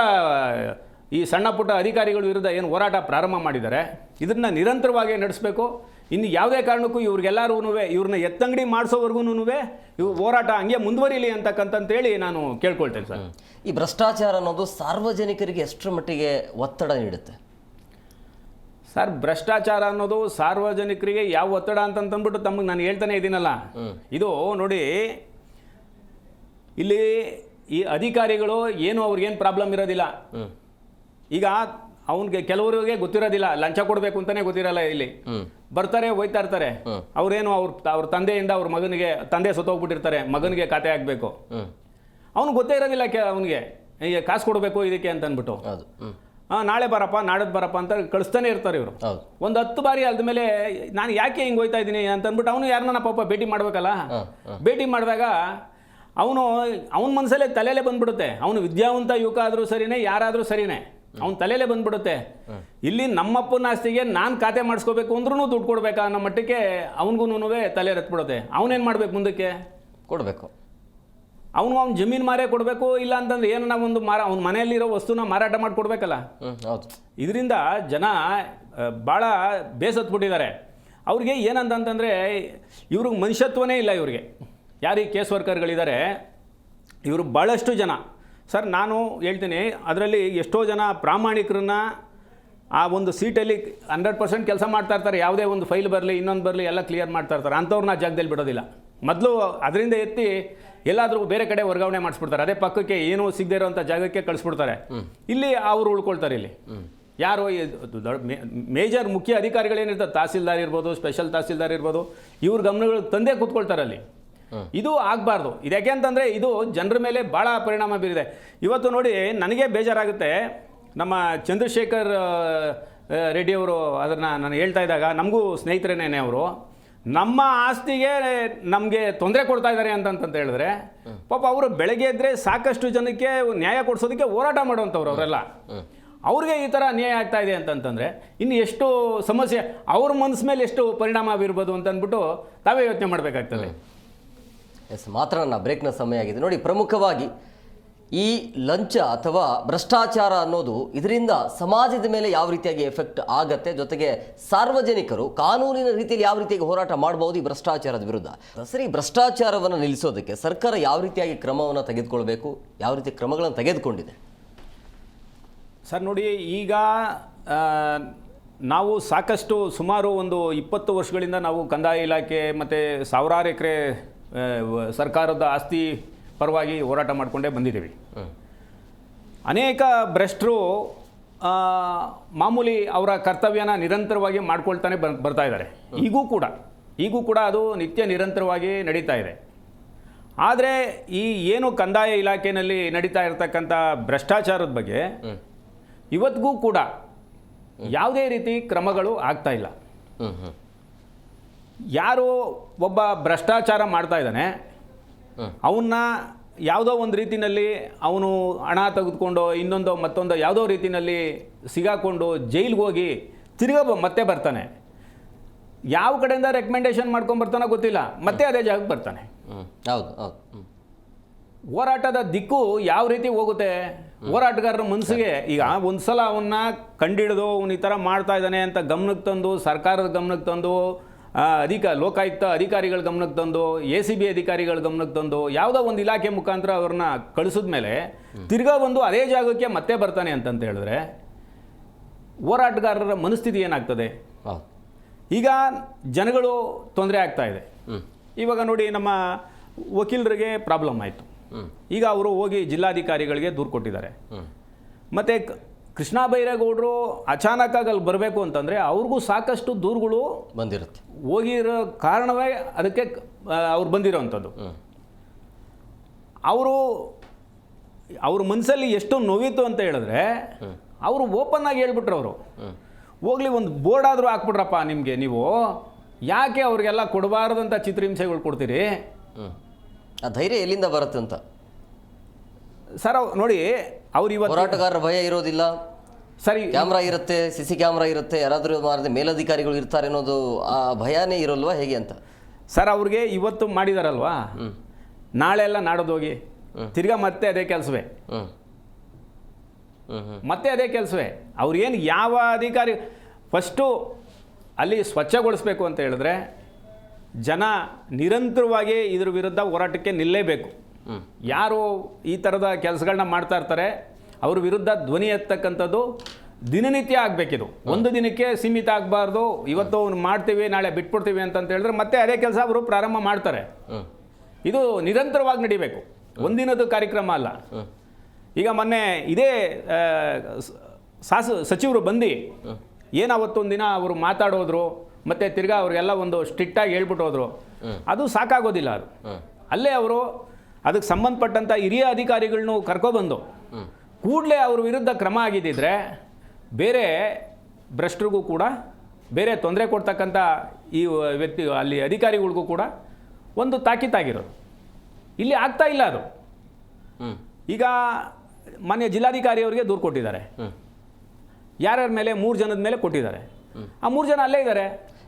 ಈ ಸಣ್ಣ ಪುಟ್ಟ ಅಧಿಕಾರಿಗಳ ವಿರುದ್ಧ ಏನು ಹೋರಾಟ ಪ್ರಾರಂಭ ಮಾಡಿದ್ದಾರೆ, ಇದನ್ನು ನಿರಂತರವಾಗಿ ನಡೆಸಬೇಕು. ಇನ್ನು ಯಾವುದೇ ಕಾರಣಕ್ಕೂ ಇವ್ರಿಗೆಲ್ಲರೂ ಇವ್ರನ್ನ ಎತ್ತಂಗಡಿ ಮಾಡಿಸೋವರೆಗೂ ಇವು ಹೋರಾಟ ಹಂಗೆ ಮುಂದುವರಿಲಿ ಅಂತಕ್ಕಂತೇಳಿ ನಾನು ಕೇಳ್ಕೊಳ್ತೇನೆ ಸರ್. ಈ ಭ್ರಷ್ಟಾಚಾರ ಅನ್ನೋದು ಸಾರ್ವಜನಿಕರಿಗೆ ಎಷ್ಟರ ಮಟ್ಟಿಗೆ ಒತ್ತಡ ನೀಡುತ್ತೆ ಸರ್? ಭ್ರಷ್ಟಾಚಾರ ಅನ್ನೋದು ಸಾರ್ವಜನಿಕರಿಗೆ ಯಾವ ಒತ್ತಡ ಅಂತಂದ್ಬಿಟ್ಟು ತಮಗೆ ನಾನು ಹೇಳ್ತಾನೆ ಇದ್ದೀನಲ್ಲ. ಇದು ನೋಡಿ, ಇಲ್ಲಿ ಈ ಅಧಿಕಾರಿಗಳು ಏನು ಅವ್ರಿಗೇನು ಪ್ರಾಬ್ಲಮ್ ಇರೋದಿಲ್ಲ. ಈಗ ಅವನಿಗೆ ಕೆಲವರಿಗೆ ಗೊತ್ತಿರೋದಿಲ್ಲ, ಲಂಚ ಕೊಡಬೇಕು ಅಂತಾನೆ ಗೊತ್ತಿರಲ್ಲ. ಇಲ್ಲಿ ಬರ್ತಾರೆ, ಹೋಯ್ತಾ ಇರ್ತಾರೆ. ಅವ್ರೇನು ಅವ್ರ ತಂದೆಯಿಂದ ಅವ್ರ ಮಗನಿಗೆ, ತಂದೆ ಸತ್ತೋಗ್ಬಿಟ್ಟಿರ್ತಾರೆ, ಮಗನಿಗೆ ಖಾತೆ ಹಾಕಬೇಕು, ಅವ್ನಿಗೆ ಗೊತ್ತೇ ಇರೋದಿಲ್ಲ. ಅವನಿಗೆ ಈಗ ಕಾಸು ಕೊಡಬೇಕು ಇದಕ್ಕೆ ಅಂತ ಅಂದ್ಬಿಟ್ಟು ನಾಳೆ ಬರಪ್ಪ ನಾಡದ್ದು ಬರಪ್ಪ ಅಂತ ಕಳಿಸ್ತಾನೆ ಇರ್ತಾರೆ ಇವರು. ಒಂದು 10 ಬಾರಿ ಆದ್ಮೇಲೆ ನಾನು ಯಾಕೆ ಹಿಂಗೆ ಹೋಯ್ತಾ ಇದ್ದೀನಿ ಅಂತ ಅಂದ್ಬಿಟ್ಟು ಅವನು ಯಾರನ್ನ ಪಾಪ ಭೇಟಿ ಮಾಡ್ಬೇಕಲ್ಲ. ಭೇಟಿ ಮಾಡಿದಾಗ ಅವನ ಮನಸ್ಸಲ್ಲೇ ತಲೆಯಲ್ಲೇ ಬಂದ್ಬಿಡುತ್ತೆ. ಅವನು ವಿದ್ಯಾವಂತ ಯುವಕ ಆದರೂ ಸರಿನೇ, ಯಾರಾದರೂ ಸರಿನೇ, ಅವ್ನ ತಲೆಯಲ್ಲೇ ಬಂದ್ಬಿಡುತ್ತೆ. ಇಲ್ಲಿ ನಮ್ಮಪ್ಪನ ಆಸ್ತಿಗೆ ನಾನು ಖಾತೆ ಮಾಡಿಸ್ಕೋಬೇಕು ಅಂದ್ರೂ ದುಡ್ಡು ಕೊಡ್ಬೇಕಾ ಅನ್ನೋ ಮಟ್ಟಕ್ಕೆ ಅವನಿಗೂ ತಲೆ ಎತ್ಬಿಡುತ್ತೆ. ಅವನೇನು ಮಾಡ್ಬೇಕು, ಮುಂದಕ್ಕೆ ಕೊಡಬೇಕು, ಅವ್ನು ಜಮೀನು ಮಾರೇ ಕೊಡಬೇಕು. ಇಲ್ಲ ಅಂತಂದ್ರೆ ಏನನ್ನ ಒಂದು ಅವ್ನ ಮನೆಯಲ್ಲಿರೋ ವಸ್ತುನ ಮಾರಾಟ ಮಾಡಿ ಕೊಡಬೇಕಲ್ಲ. ಇದರಿಂದ ಜನ ಭಾಳ ಬೇಸತ್ಬಿಟ್ಟಿದ್ದಾರೆ. ಅವ್ರಿಗೆ ಏನಂತಂದರೆ ಇವ್ರಿಗೆ ಮನುಷ್ಯತ್ವನೇ ಇಲ್ಲ. ಇವ್ರಿಗೆ ಯಾರು ಈ ಕೇಸ್ ವರ್ಕರ್ಗಳಿದ್ದಾರೆ ಇವರು ಭಾಳಷ್ಟು ಜನ ಸರ್, ನಾನು ಹೇಳ್ತೀನಿ, ಅದರಲ್ಲಿ ಎಷ್ಟೋ ಜನ ಪ್ರಾಮಾಣಿಕರನ್ನ ಆ ಒಂದು ಸೀಟಲ್ಲಿ 100% ಕೆಲಸ ಮಾಡ್ತಾ ಇರ್ತಾರೆ. ಯಾವುದೇ ಒಂದು ಫೈಲ್ ಬರಲಿ, ಇನ್ನೊಂದು ಬರಲಿ, ಎಲ್ಲ ಕ್ಲಿಯರ್ ಮಾಡ್ತಾ ಇರ್ತಾರೆ. ಅಂಥವ್ರನ್ನ ಜಾಗದಲ್ಲಿ ಬಿಡೋದಿಲ್ಲ. ಮೊದಲು ಅದರಿಂದ ಎತ್ತಿ ಎಲ್ಲಾದರೂ ಬೇರೆ ಕಡೆ ವರ್ಗಾವಣೆ ಮಾಡಿಸ್ಬಿಡ್ತಾರೆ. ಅದೇ ಪಕ್ಕಕ್ಕೆ ಏನೂ ಸಿಗದೇ ಇರೋಂಥ ಜಾಗಕ್ಕೆ ಕಳಿಸ್ಬಿಡ್ತಾರೆ. ಇಲ್ಲಿ ಅವರು ಉಳ್ಕೊಳ್ತಾರೆ. ಇಲ್ಲಿ ಯಾರು ಮೇಜರ್ ಮುಖ್ಯ ಅಧಿಕಾರಿಗಳೇನಿರ್ತಾರೆ, ತಹಸೀಲ್ದಾರ್ ಇರ್ಬೋದು, ಸ್ಪೆಷಲ್ ತಹಸೀಲ್ದಾರ್ ಇರ್ಬೋದು, ಇವ್ರ ಗಮನಗಳು ತಂದೆ ಕೂತ್ಕೊಳ್ತಾರೆ ಅಲ್ಲಿ. ಇದು ಆಗಬಾರ್ದು. ಇದು ಯಾಕೆ ಅಂತಂದರೆ ಇದು ಜನರ ಮೇಲೆ ಭಾಳ ಪರಿಣಾಮ ಬೀರಿದೆ. ಇವತ್ತು ನೋಡಿ, ನನಗೆ ಬೇಜಾರಾಗುತ್ತೆ. ನಮ್ಮ ಚಂದ್ರಶೇಖರ್ ರೆಡ್ಡಿಯವರು ಅದನ್ನು ನಾನು ಹೇಳ್ತಾ ಇದ್ದಾಗ, ನಮಗೂ ಸ್ನೇಹಿತರೇನೇ ಅವರು, ನಮ್ಮ ಆಸ್ತಿಗೆ ನಮಗೆ ತೊಂದರೆ ಕೊಡ್ತಾ ಇದ್ದಾರೆ ಅಂತ ಹೇಳಿದ್ರೆ, ಪಾಪ ಅವರು ಬೆಳಗ್ಗೆ ಇದ್ದರೆ ಸಾಕಷ್ಟು ಜನಕ್ಕೆ ನ್ಯಾಯ ಕೊಡಿಸೋದಕ್ಕೆ ಹೋರಾಟ ಮಾಡುವಂಥವ್ರು ಅವರೆಲ್ಲ. ಅವ್ರಿಗೆ ಈ ಥರ ಅನ್ಯಾಯ ಆಗ್ತಾ ಇದೆ ಅಂತಂತಂದರೆ ಇನ್ನು ಎಷ್ಟು ಸಮಸ್ಯೆ ಅವ್ರ ಮನಸ್ಸು ಮೇಲೆ ಎಷ್ಟು ಪರಿಣಾಮ ಬೀರ್ಬೋದು ಅಂತಂದ್ಬಿಟ್ಟು ತಾವೇ ಯೋಚನೆ ಮಾಡಬೇಕಾಗ್ತದೆ. ಮಾತ್ರ ನನ್ನ ಬ್ರೇಕ್ನ ಸಮಯ ಆಗಿದೆ. ನೋಡಿ, ಪ್ರಮುಖವಾಗಿ ಈ ಲಂಚ ಅಥವಾ ಭ್ರಷ್ಟಾಚಾರ ಅನ್ನೋದು ಇದರಿಂದ ಸಮಾಜದ ಮೇಲೆ ಯಾವ ರೀತಿಯಾಗಿ ಎಫೆಕ್ಟ್ ಆಗತ್ತೆ, ಜೊತೆಗೆ ಸಾರ್ವಜನಿಕರು ಕಾನೂನಿನ ರೀತಿಯಲ್ಲಿ ಯಾವ ರೀತಿಯಾಗಿ ಹೋರಾಟ ಮಾಡಬಹುದು ಈ ಭ್ರಷ್ಟಾಚಾರದ ವಿರುದ್ಧ. ಸರಿ, ಭ್ರಷ್ಟಾಚಾರವನ್ನು ನಿಲ್ಲಿಸೋದಕ್ಕೆ ಸರ್ಕಾರ ಯಾವ ರೀತಿಯಾಗಿ ಕ್ರಮವನ್ನು ತೆಗೆದುಕೊಳ್ಬೇಕು, ಯಾವ ರೀತಿ ಕ್ರಮಗಳನ್ನು ತೆಗೆದುಕೊಂಡಿದೆ ಸರ್? ನೋಡಿ, ಈಗ ನಾವು ಸಾಕಷ್ಟು ಸುಮಾರು ಒಂದು 20 ವರ್ಷಗಳಿಂದ ನಾವು ಕಂದಾಯ ಇಲಾಖೆ ಮತ್ತು ಸಾವಿರಾರು ಎಕರೆ ಸರ್ಕಾರದ ಆಸ್ತಿ ಪರವಾಗಿ ಹೋರಾಟ ಮಾಡಿಕೊಂಡೇ ಬಂದಿದ್ದೀವಿ. ಅನೇಕ ಭ್ರಷ್ಟರು ಮಾಮೂಲಿ ಅವರ ಕರ್ತವ್ಯನ ನಿರಂತರವಾಗಿ ಮಾಡ್ಕೊಳ್ತಾನೆ ಬರ್ತಾ ಇದ್ದಾರೆ. ಈಗೂ ಕೂಡ ಅದು ನಿತ್ಯ ನಿರಂತರವಾಗಿ ನಡೀತಾ ಇದೆ. ಆದರೆ ಈ ಏನು ಕಂದಾಯ ಇಲಾಖೆಯಲ್ಲಿ ನಡೀತಾ ಇರತಕ್ಕಂಥ ಭ್ರಷ್ಟಾಚಾರದ ಬಗ್ಗೆ ಇವತ್ತಿಗೂ ಕೂಡ ಯಾವುದೇ ರೀತಿ ಕ್ರಮಗಳು ಆಗ್ತಾ ಇಲ್ಲ. ಯಾರು ಒಬ್ಬ ಭ್ರಷ್ಟಾಚಾರ ಮಾಡ್ತಾ ಇದ್ದಾನೆ, ಅವನ್ನ ಯಾವುದೋ ಒಂದು ರೀತಿಯಲ್ಲಿ ಅವನು ಹಣ ತೆಗೆದುಕೊಂಡು ಇನ್ನೊಂದು ಮತ್ತೊಂದು ಯಾವುದೋ ರೀತಿಯಲ್ಲಿ ಸಿಗಾಕೊಂಡು ಜೈಲಿಗೆ ಹೋಗಿ ಮತ್ತೆ ಬರ್ತಾನೆ. ಯಾವ ಕಡೆಯಿಂದ ರೆಕಮೆಂಡೇಶನ್ ಮಾಡ್ಕೊಂಡ್ಬರ್ತಾನೋ ಗೊತ್ತಿಲ್ಲ, ಮತ್ತೆ ಅದೇ ಜಾಗಕ್ಕೆ ಬರ್ತಾನೆ. ಹೋರಾಟದ ದಿಕ್ಕು ಯಾವ ರೀತಿ ಹೋಗುತ್ತೆ ಹೋರಾಟಗಾರರ ಮನಸ್ಸಿಗೆ? ಈಗ ಒಂದು ಸಲ ಅವನ್ನ ಕಂಡಿಡಿದು ಅವನು ಈ ಥರ ಮಾಡ್ತಾ ಇದ್ದಾನೆ ಅಂತ ಗಮನಕ್ಕೆ ತಂದು, ಸರ್ಕಾರದ ಗಮನಕ್ಕೆ ತಂದು, ಲೋಕಾಯುಕ್ತ ಅಧಿಕಾರಿಗಳ ಗಮನಕ್ಕೆ ತಂದು, ACB ಅಧಿಕಾರಿಗಳ ಗಮನಕ್ಕೆ ತಂದು, ಯಾವುದೋ ಒಂದು ಇಲಾಖೆ ಮುಖಾಂತರ ಅವ್ರನ್ನ ಕಳಿಸಿದ ಮೇಲೆ ತಿರ್ಗಾ ಬಂದು ಅದೇ ಜಾಗಕ್ಕೆ ಮತ್ತೆ ಬರ್ತಾನೆ ಅಂತ ಹೇಳಿದ್ರೆ ಹೋರಾಟಗಾರರ ಮನಸ್ಥಿತಿ ಏನಾಗ್ತದೆ? ಹೌದು. ಈಗ ಜನಗಳು ತೊಂದರೆ ಆಗ್ತಾ ಇದೆ. ಇವಾಗ ನೋಡಿ, ನಮ್ಮ ವಕೀಲರಿಗೆ ಪ್ರಾಬ್ಲಮ್ ಆಯಿತು. ಈಗ ಅವರು ಹೋಗಿ ಜಿಲ್ಲಾಧಿಕಾರಿಗಳಿಗೆ ದೂರು ಕೊಟ್ಟಿದ್ದಾರೆ. ಮತ್ತು ಕೃಷ್ಣ ಬೈರೇಗೌಡರು ಅಚಾನಕ್ಕಾಗಿ ಅಲ್ಲಿ ಬರಬೇಕು ಅಂತಂದರೆ ಅವ್ರಿಗೂ ಸಾಕಷ್ಟು ದೂರುಗಳು ಬಂದಿರುತ್ತೆ. ಹೋಗಿರೋ ಕಾರಣವೇ ಅದಕ್ಕೆ ಅವ್ರು ಬಂದಿರೋವಂಥದ್ದು. ಅವ್ರ ಮನಸ್ಸಲ್ಲಿ ಎಷ್ಟು ನೋವಿತ್ತು ಅಂತ ಹೇಳಿದ್ರೆ ಅವರು ಓಪನ್ ಆಗಿ ಹೇಳ್ಬಿಟ್ರು. ಅವರು ಹೋಗ್ಲಿ ಒಂದು ಬೋರ್ಡ್ ಆದರೂ ಹಾಕ್ಬಿಟ್ರಪ್ಪ ನಿಮಗೆ, ನೀವು ಯಾಕೆ ಅವ್ರಿಗೆಲ್ಲ ಕೊಡಬಾರ್ದಂಥ ಚಿತ್ರಹಿಂಸೆಗಳು ಕೊಡ್ತೀರಿ? ಆ ಧೈರ್ಯ ಎಲ್ಲಿಂದ ಬರುತ್ತೆ ಅಂತ ಸರ್ ನೋಡಿ, ಅವ್ರು ಇವತ್ತು ಹೋರಾಟಗಾರರ ಭಯ ಇರೋದಿಲ್ಲ. ಸರಿ, ಕ್ಯಾಮ್ರಾ ಇರುತ್ತೆ, CC ಕ್ಯಾಮ್ರಾ ಇರುತ್ತೆ, ಯಾರಾದರೂ ಮಾರದೆ ಮೇಲಧಿಕಾರಿಗಳು ಇರ್ತಾರೆ ಅನ್ನೋದು ಆ ಭಯನೇ ಇರೋಲ್ವಾ ಹೇಗೆ ಅಂತ? ಸರ್ ಅವ್ರಿಗೆ ಇವತ್ತು ಮಾಡಿದಾರಲ್ವಾ, ನಾಳೆ ಎಲ್ಲ ನಾಡೋದೋಗಿ ತಿರ್ಗಾ ಮತ್ತೆ ಅದೇ ಕೆಲಸವೇ, ಮತ್ತೆ ಅದೇ ಕೆಲಸವೇ. ಅವ್ರೇನು ಯಾವ ಅಧಿಕಾರಿ ಫಸ್ಟು ಅಲ್ಲಿ ಸ್ವಚ್ಛಗೊಳಿಸ್ಬೇಕು ಅಂತ ಹೇಳಿದ್ರೆ ಜನ ನಿರಂತರವಾಗಿ ಇದ್ರ ವಿರುದ್ಧ ಹೋರಾಟಕ್ಕೆ ನಿಲ್ಲೇಬೇಕು. ಯಾರು ಈ ಥರದ ಕೆಲಸಗಳನ್ನ ಮಾಡ್ತಾ ಇರ್ತಾರೆ ಅವ್ರ ವಿರುದ್ಧ ಧ್ವನಿ ಎತ್ತಕ್ಕಂಥದ್ದು ದಿನನಿತ್ಯ ಆಗಬೇಕಿದು. ಒಂದು ದಿನಕ್ಕೆ ಸೀಮಿತ ಆಗಬಾರ್ದು. ಇವತ್ತು ಮಾಡ್ತೀವಿ ನಾಳೆ ಬಿಟ್ಬಿಡ್ತೀವಿ ಅಂತ ಹೇಳಿದ್ರೆ ಮತ್ತೆ ಅದೇ ಕೆಲಸ ಅವರು ಪ್ರಾರಂಭ ಮಾಡ್ತಾರೆ. ಇದು ನಿರಂತರವಾಗಿ ನಡಿಬೇಕು, ಒಂದಿನದ ಕಾರ್ಯಕ್ರಮ ಅಲ್ಲ. ಈಗ ಮೊನ್ನೆ ಇದೇ ಸಚಿವರು ಬಂದು ಏನಾವತ್ತೊಂದು ದಿನ ಅವರು ಮಾತಾಡೋದ್ರು, ಮತ್ತು ತಿರ್ಗಾ ಅವ್ರಿಗೆಲ್ಲ ಒಂದು ಸ್ಟ್ರಿಕ್ಟಾಗಿ ಹೇಳ್ಬಿಟ್ಟು ಹೋದ್ರು. ಅದು ಸಾಕಾಗೋದಿಲ್ಲ. ಅದು ಅಲ್ಲೇ ಅವರು ಅದಕ್ಕೆ ಸಂಬಂಧಪಟ್ಟಂಥ ಹಿರಿಯ ಅಧಿಕಾರಿಗಳನ್ನೂ ಕರ್ಕೊಬಂದು ಕೂಡಲೇ ಅವ್ರ ವಿರುದ್ಧ ಕ್ರಮ ಆಗಿದ್ದಿದ್ರೆ ಬೇರೆ ಭ್ರಷ್ಟರಿಗೂ ಕೂಡ, ಬೇರೆ ತೊಂದರೆ ಕೊಡ್ತಕ್ಕಂಥ ಈ ವ್ಯಕ್ತಿ ಅಲ್ಲಿ ಅಧಿಕಾರಿಗಳಿಗೂ ಕೂಡ ಒಂದು ತಾಕೀತಾಗಿರೋದು. ಇಲ್ಲಿ ಆಗ್ತಾ ಇಲ್ಲ ಅದು. ಈಗ ಮಾನ್ಯ ಜಿಲ್ಲಾಧಿಕಾರಿ ಅವರಿಗೆ ದೂರು ಕೊಟ್ಟಿದ್ದಾರೆ. ಯಾರ್ಯಾರ ಮೇಲೆ? 3 ಜನದ ಮೇಲೆ ಕೊಟ್ಟಿದ್ದಾರೆ. ಆ 3 ಜನ ಅಲ್ಲೇ ಇದ್ದಾರೆ.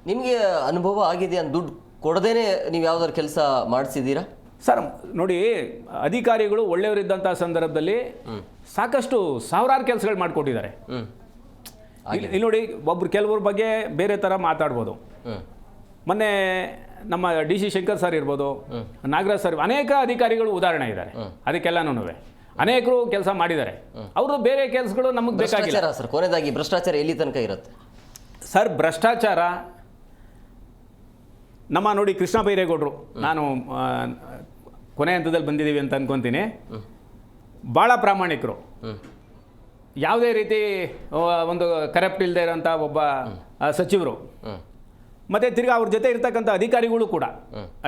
ನಿಮಗೆ ಅನುಭವ ಆಗಿದೆಯಾ? ದುಡ್ಡು ಕೊಡದೇನೆ ನೀವು ಯಾವ್ದಾದ್ರು ಕೆಲಸ ಮಾಡಿಸಿದ್ದೀರಾ? ಸರ್ ನೋಡಿ, ಅಧಿಕಾರಿಗಳು ಒಳ್ಳೆಯವರಿದ್ದಂಥ ಸಂದರ್ಭದಲ್ಲಿ ಸಾಕಷ್ಟು ಸಾವಿರಾರು ಕೆಲಸಗಳು ಮಾಡಿಕೊಟ್ಟಿದ್ದಾರೆ. ಇಲ್ಲಿ ನೋಡಿ, ಕೆಲವ್ರ ಬಗ್ಗೆ ಬೇರೆ ಥರ ಮಾತಾಡ್ಬೋದು. ಮೊನ್ನೆ ನಮ್ಮ DC ಶಂಕರ್ ಸರ್ ಇರ್ಬೋದು, ನಾಗರಾಜ್ ಸರ್, ಅನೇಕ ಅಧಿಕಾರಿಗಳು ಉದಾಹರಣೆ ಇದ್ದಾರೆ. ಅದಕ್ಕೆಲ್ಲನೂ ಅನೇಕರು ಕೆಲಸ ಮಾಡಿದ್ದಾರೆ. ಅವರು ಬೇರೆ ಕೆಲಸಗಳು ನಮಗೆ ಬೇಕಾಗಿಲ್ಲ. ಸರ್ ಕೊನೆಯದಾಗಿ ಭ್ರಷ್ಟಾಚಾರ ಎಲ್ಲಿ ತನಕ ಇರುತ್ತೆ ಸರ್? ಭ್ರಷ್ಟಾಚಾರ ನಮ್ಮ ನೋಡಿ ಕೃಷ್ಣ ಬೈರೇಗೌಡರು, ನಾನು ಕೊನೆ ಹಂತದಲ್ಲಿ ಬಂದಿದ್ದೀವಿ ಅಂತ ಅನ್ಕೊತೀನಿ, ಭಾಳ ಪ್ರಾಮಾಣಿಕರು, ಯಾವುದೇ ರೀತಿ ಒಂದು ಕರಪ್ಟ್ ಇಲ್ಲದೆ ಇರೋಂಥ ಒಬ್ಬ ಸಚಿವರು. ಮತ್ತು ತಿರ್ಗಿ ಅವ್ರ ಜೊತೆ ಇರ್ತಕ್ಕಂಥ ಅಧಿಕಾರಿಗಳು ಕೂಡ,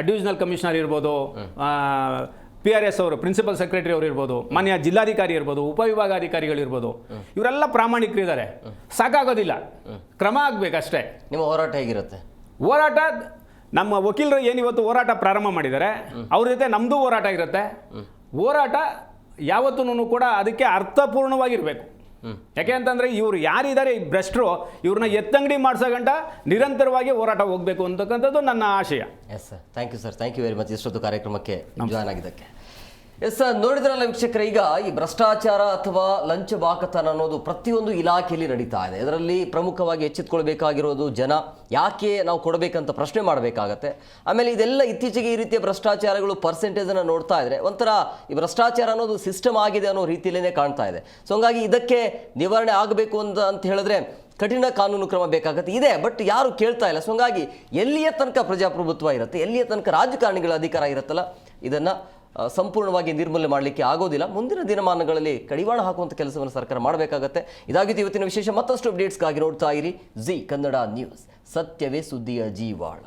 ಡಿವಿಷನಲ್ ಕಮಿಷನರ್ ಇರ್ಬೋದು, PRS ಅವರು ಪ್ರಿನ್ಸಿಪಲ್ ಸೆಕ್ರೆಟರಿ ಅವರು ಇರ್ಬೋದು, ಮಾನ್ಯ ಜಿಲ್ಲಾಧಿಕಾರಿ ಇರ್ಬೋದು, ಉಪವಿಭಾಗಾಧಿಕಾರಿಗಳಿರ್ಬೋದು, ಇವರೆಲ್ಲ ಪ್ರಾಮಾಣಿಕರಿದ್ದಾರೆ. ಸಾಕಾಗೋದಿಲ್ಲ, ಕ್ರಮ ಆಗಬೇಕಷ್ಟೇ. ನಿಮ್ಮ ಹೋರಾಟ ಹೇಗಿರುತ್ತೆ? ಹೋರಾಟ ನಮ್ಮ ವಕೀಲರು ಏನಿವತ್ತು ಹೋರಾಟ ಪ್ರಾರಂಭ ಮಾಡಿದ್ದಾರೆ, ಅವ್ರ ಜೊತೆ ನಮ್ಮದು ಹೋರಾಟ ಇರುತ್ತೆ. ಹೋರಾಟ ಯಾವತ್ತೂ ಕೂಡ ಅದಕ್ಕೆ ಅರ್ಥಪೂರ್ಣವಾಗಿರಬೇಕು. ಯಾಕೆ ಅಂತಂದರೆ ಇವರು ಯಾರಿದ್ದಾರೆ ಈ ಭ್ರಷ್ಟರು, ಇವ್ರನ್ನ ಎತ್ತಂಗಡಿ ಮಾಡಿಸೋ ಗಂಟ ನಿರಂತರವಾಗಿ ಹೋರಾಟ ಹೋಗಬೇಕು ಅಂತಕ್ಕಂಥದ್ದು ನನ್ನ ಆಶಯ. Yes sir, thank you sir, thank you very much ಇಷ್ಟೊತ್ತು ಕಾರ್ಯಕ್ರಮಕ್ಕೆ ಜಾಯ್ನ್ ಆಗಿದ್ದಕ್ಕೆ. ಎಸ್ ಸರ್, ನೋಡಿದ್ರಲ್ಲ ವೀಕ್ಷಕರೇ, ಈಗ ಈ ಭ್ರಷ್ಟಾಚಾರ ಅಥವಾ ಲಂಚ ಬಾಕತನ ಅನ್ನೋದು ಪ್ರತಿಯೊಂದು ಇಲಾಖೆಯಲ್ಲಿ ನಡೀತಾ ಇದೆ. ಇದರಲ್ಲಿ ಪ್ರಮುಖವಾಗಿ ಎಚ್ಚೆತ್ತುಕೊಳ್ಬೇಕಾಗಿರೋದು ಜನ ಯಾಕೆ ನಾವು ಕೊಡಬೇಕಂತ ಪ್ರಶ್ನೆ ಮಾಡಬೇಕಾಗತ್ತೆ. ಆಮೇಲೆ ಇದೆಲ್ಲ ಇತ್ತೀಚೆಗೆ ಈ ರೀತಿಯ ಭ್ರಷ್ಟಾಚಾರಗಳು ಪರ್ಸೆಂಟೇಜನ್ನು ನೋಡ್ತಾ ಇದ್ರೆ ಒಂಥರ ಈ ಭ್ರಷ್ಟಾಚಾರ ಅನ್ನೋದು ಸಿಸ್ಟಮ್ ಆಗಿದೆ ಅನ್ನೋ ರೀತಿಯಲ್ಲೇ ಕಾಣ್ತಾ ಇದೆ. ಸೊ ಹಂಗಾಗಿ ಇದಕ್ಕೆ ನಿವಾರಣೆ ಆಗಬೇಕು ಅಂತ ಹೇಳಿದ್ರೆ ಕಠಿಣ ಕಾನೂನು ಕ್ರಮ ಬೇಕಾಗತ್ತೆ ಇದೆ, ಬಟ್ ಯಾರು ಕೇಳ್ತಾ ಇಲ್ಲ. ಸೊ ಹಂಗಾಗಿ ಎಲ್ಲಿಯ ತನಕ ಪ್ರಜಾಪ್ರಭುತ್ವ ಇರುತ್ತೆ, ಎಲ್ಲಿಯ ತನಕ ರಾಜಕಾರಣಿಗಳ ಅಧಿಕಾರ ಇರುತ್ತಲ್ಲ, ಇದನ್ನು ಸಂಪೂರ್ಣವಾಗಿ ನಿರ್ಮೂಲನೆ ಮಾಡಲಿಕ್ಕೆ ಆಗೋದಿಲ್ಲ. ಮುಂದಿನ ದಿನಮಾನಗಳಲ್ಲಿ ಕಡಿವಾಣ ಹಾಕುವಂಥ ಕೆಲಸವನ್ನು ಸರ್ಕಾರ ಮಾಡಬೇಕಾಗತ್ತೆ. ಇದಾಗಿತ್ತು ಇವತ್ತಿನ ವಿಶೇಷ. ಮತ್ತಷ್ಟು ಅಪ್ಡೇಟ್ಸ್ಗಾಗಿ ನೋಡ್ತಾ ಇರಿ ಜಿ ಕನ್ನಡ ನ್ಯೂಸ್. ಸತ್ಯವೇ ಸುದ್ದಿಯ ಜೀವಾಳ.